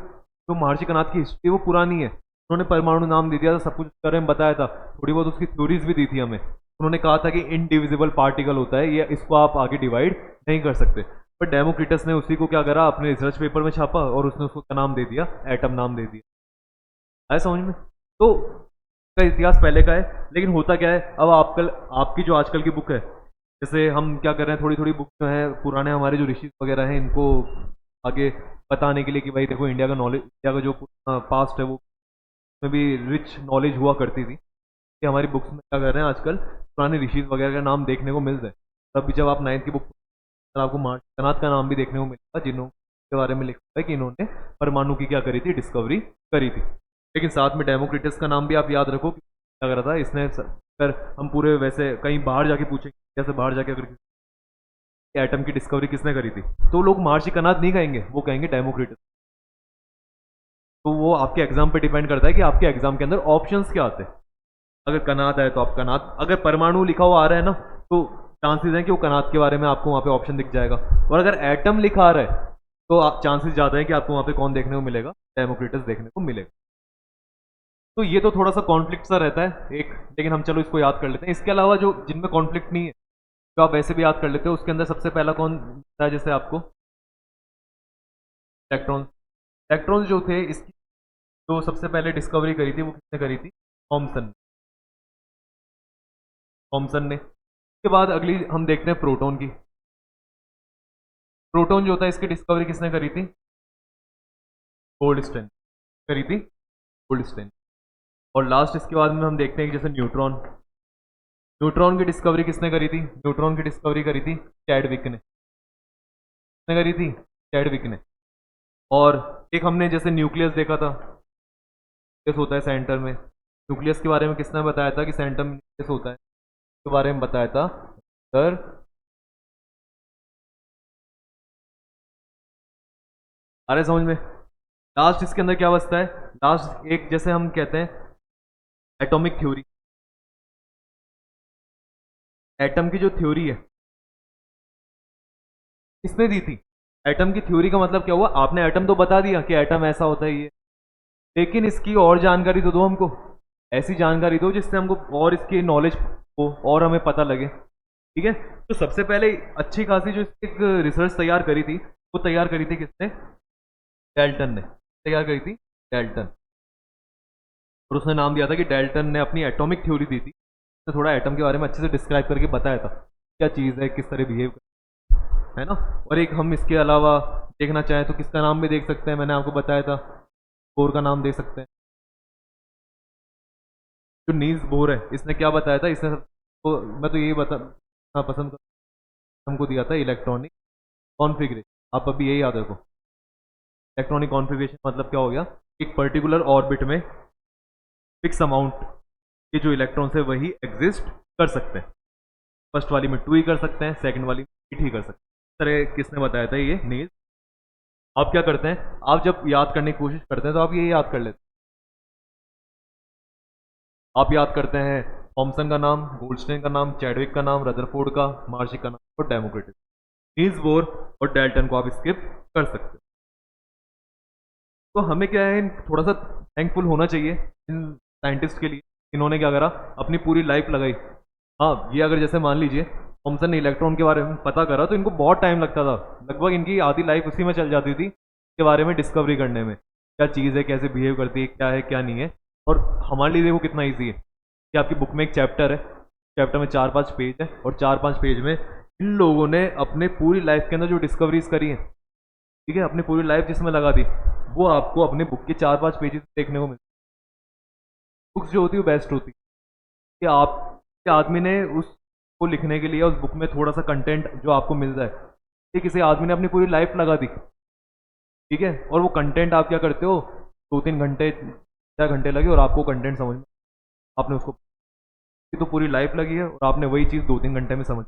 महर्षि कनाद की हिस्ट्री वो पुरानी है, उन्होंने परमाणु नाम दे दिया था, सब कुछ बारे में बताया था, थोड़ी बहुत उसकी थ्योरीज भी दी थी हमें। उन्होंने कहा था कि इनडिविजिबल पार्टिकल होता है ये, इसको आप आगे डिवाइड नहीं कर सकते। पर डेमोक्रिटस ने उसी को क्या करा, अपने रिसर्च पेपर में छापा और उसने उसको क्या नाम दे दिया, एटम नाम दे दिया। आया समझ में? तो का इतिहास पहले का है। लेकिन होता क्या है, अब आपकी जो आजकल की बुक है, जैसे हम क्या कर रहे हैं, थोड़ी थोड़ी बुक जो है पुराने हमारे जो ऋषि वगैरह हैं इनको आगे बताने के लिए कि भाई देखो इंडिया का नॉलेज, इंडिया का जो पास्ट है वो में भी रिच नॉलेज हुआ करती थी, कि हमारी बुक्स में क्या कर रहे हैं आजकल पुराने ऋषि वगैरह का नाम देखने को मिल रहा है। तब भी जब आप नाइन्थ की बुक, आपको मार्च कनात का नाम भी देखने को मिलेगा, जिन्हों के बारे में लिखा है कि इन्होंने परमाणु की क्या करी थी, डिस्कवरी करी थी। लेकिन साथ में डेमोक्रिटस का नाम भी आप याद रखो कि क्या करा था इसने। अगर हम पूरे वैसे कहीं बाहर जाके पूछेंगे, जैसे बाहर जाके अगर एटम की डिस्कवरी किसने करी थी, तो लोग महर्षि कनाद नहीं कहेंगे, वो कहेंगे डेमोक्रिटस। तो वो आपके एग्जाम पे डिपेंड करता है कि आपके एग्जाम के अंदर ऑप्शंस क्या आते हैं। अगर कनाद है तो आप कनाद, अगर परमाणु लिखा हुआ आ रहा है ना, तो चांसेस हैं कि वो कनाद के बारे में आपको वहाँ पे ऑप्शन दिख जाएगा। और अगर एटम लिखा आ रहा है तो आप चांसेस ज़्यादा है कि आपको वहाँ पे कौन देखने को मिलेगा, डेमोक्रिटस देखने को मिलेगा। तो ये तो थोड़ा सा कॉन्फ्लिक्ट सा रहता है एक, लेकिन हम चलो इसको याद कर लेते हैं। इसके अलावा जो जिनमें कॉन्फ्लिक्ट नहीं है, तो आप वैसे भी याद कर लेते हो, उसके अंदर सबसे पहला कौन था, जैसे आपको इलेक्ट्रॉन। इलेक्ट्रॉन जो थे, इसकी जो सबसे पहले डिस्कवरी करी थी वो किसने करी थी, थॉमसन। थॉमसन ने। उसके बाद अगली हम देखते हैं प्रोटॉन की। प्रोटॉन जो होता है इसकी डिस्कवरी किसने करी थी, गोल्डस्टेन करी थी, गोल्डस्टेन। और लास्ट इसके बाद में हम देखते हैं कि जैसे न्यूट्रॉन। न्यूट्रॉन की डिस्कवरी किसने करी थी, न्यूट्रॉन की डिस्कवरी करी थी चैडविक ने। किसने करी थी, चैडविक ने। और एक हमने जैसे न्यूक्लियस देखा था, न्यूक्लियस होता है सेंटर में, न्यूक्लियस के बारे में किसने बताया था कि सेंटर में न्यूक्लियस होता है, के बारे में बताया था सर। आ रहे समझ में। लास्ट इसके अंदर क्या बचता है, लास्ट एक जैसे हम कहते हैं एटॉमिक थ्योरी। एटम की जो थ्योरी है किसने दी थी, एटम की थ्योरी का मतलब क्या हुआ, आपने एटम तो बता दिया कि एटम ऐसा होता है ये, लेकिन इसकी और जानकारी तो दो हमको, ऐसी जानकारी दो जिससे हमको और इसकी नॉलेज हो और हमें पता लगे। ठीक है। तो सबसे पहले अच्छी खासी जो एक रिसर्च तैयार करी थी, वो तैयार करी थी किसने, डेल्टन ने तैयार करी थी, डेल्टन। और उसने नाम दिया था कि डेल्टन ने अपनी एटॉमिक थ्योरी दी थी, उसने थोड़ा एटम के बारे में अच्छे से डिस्क्राइब करके बताया था क्या चीज़ है, किस तरह बिहेव है ना। और एक हम इसके अलावा देखना चाहें तो किसका नाम भी देख सकते हैं, मैंने आपको बताया था, बोर का नाम दे सकते हैं। जो नील्स बोर है इसने क्या बताया था, इसने तो मैं तो यही हाँ, पसंद हमको दिया था इलेक्ट्रॉनिक कॉन्फ़िगरेशन। आप अभी यही याद रखो, इलेक्ट्रॉनिक कॉन्फ़िगरेशन मतलब क्या हो गया, एक पर्टिकुलर ऑर्बिट में फिक्स अमाउंट के जो इलेक्ट्रॉन्स है वही एग्जिस्ट कर सकते हैं। फर्स्ट वाली में 2 ही कर सकते हैं, सेकंड वाली में 8 ही कर सकते हैं। इस तरह किसने बताया था, ये नील्स। आप क्या करते हैं, आप जब याद करने की कोशिश करते हैं तो आप ये याद कर लेते हैं, आप याद करते हैं थॉमसन का नाम, गोल्डस्टेन का नाम, चैडविक का नाम, रदरफोर्ड का, मार्शी का नाम और डेमोक्रिटस। नील्स बोर और डेल्टन को आप स्किप कर सकते हैं। तो हमें क्या है, थोड़ा सा थैंकफुल होना चाहिए इन साइंटिस्ट के लिए, इन्होंने क्या करा, अपनी पूरी लाइफ लगाई। हाँ, ये अगर जैसे मान लीजिए थॉमसन ने इलेक्ट्रॉन के बारे में पता करा तो इनको बहुत टाइम लगता था, लगभग इनकी आधी लाइफ उसी में चल जाती थी के बारे में डिस्कवरी करने में, क्या चीज़ है, कैसे बिहेव करती है क्या नहीं है। और हमारे लिए देखो कितना ईजी है कि आपकी बुक में एक चैप्टर है, चैप्टर में 4-5 पेज है, और 4-5 पेज में इन लोगों ने अपने पूरी लाइफ के अंदर जो डिस्कवरीज करी है, ठीक है, अपनी पूरी लाइफ जिसमें लगा दी, वो आपको अपने बुक के 4-5 पेजेस देखने को मिलते। बुक्स जो होती है वो बेस्ट होती है कि आप के आदमी ने उसको लिखने के लिए उस बुक में थोड़ा सा कंटेंट जो आपको मिल रहा है, कि किसी आदमी ने अपनी पूरी लाइफ लगा दी, ठीक है, और वो कंटेंट आप क्या करते हो, 2-3 घंटे 4 घंटे लगे और आपको कंटेंट समझ में, आपने उसको तो पूरी लाइफ लगी है और आपने वही चीज़ 2-3 घंटे में समझ।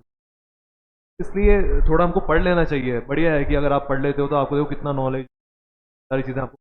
इसलिए थोड़ा हमको पढ़ लेना चाहिए, बढ़िया है कि अगर आप पढ़ लेते हो तो आपको देखो कितना नॉलेज, सारी चीज़ें आपको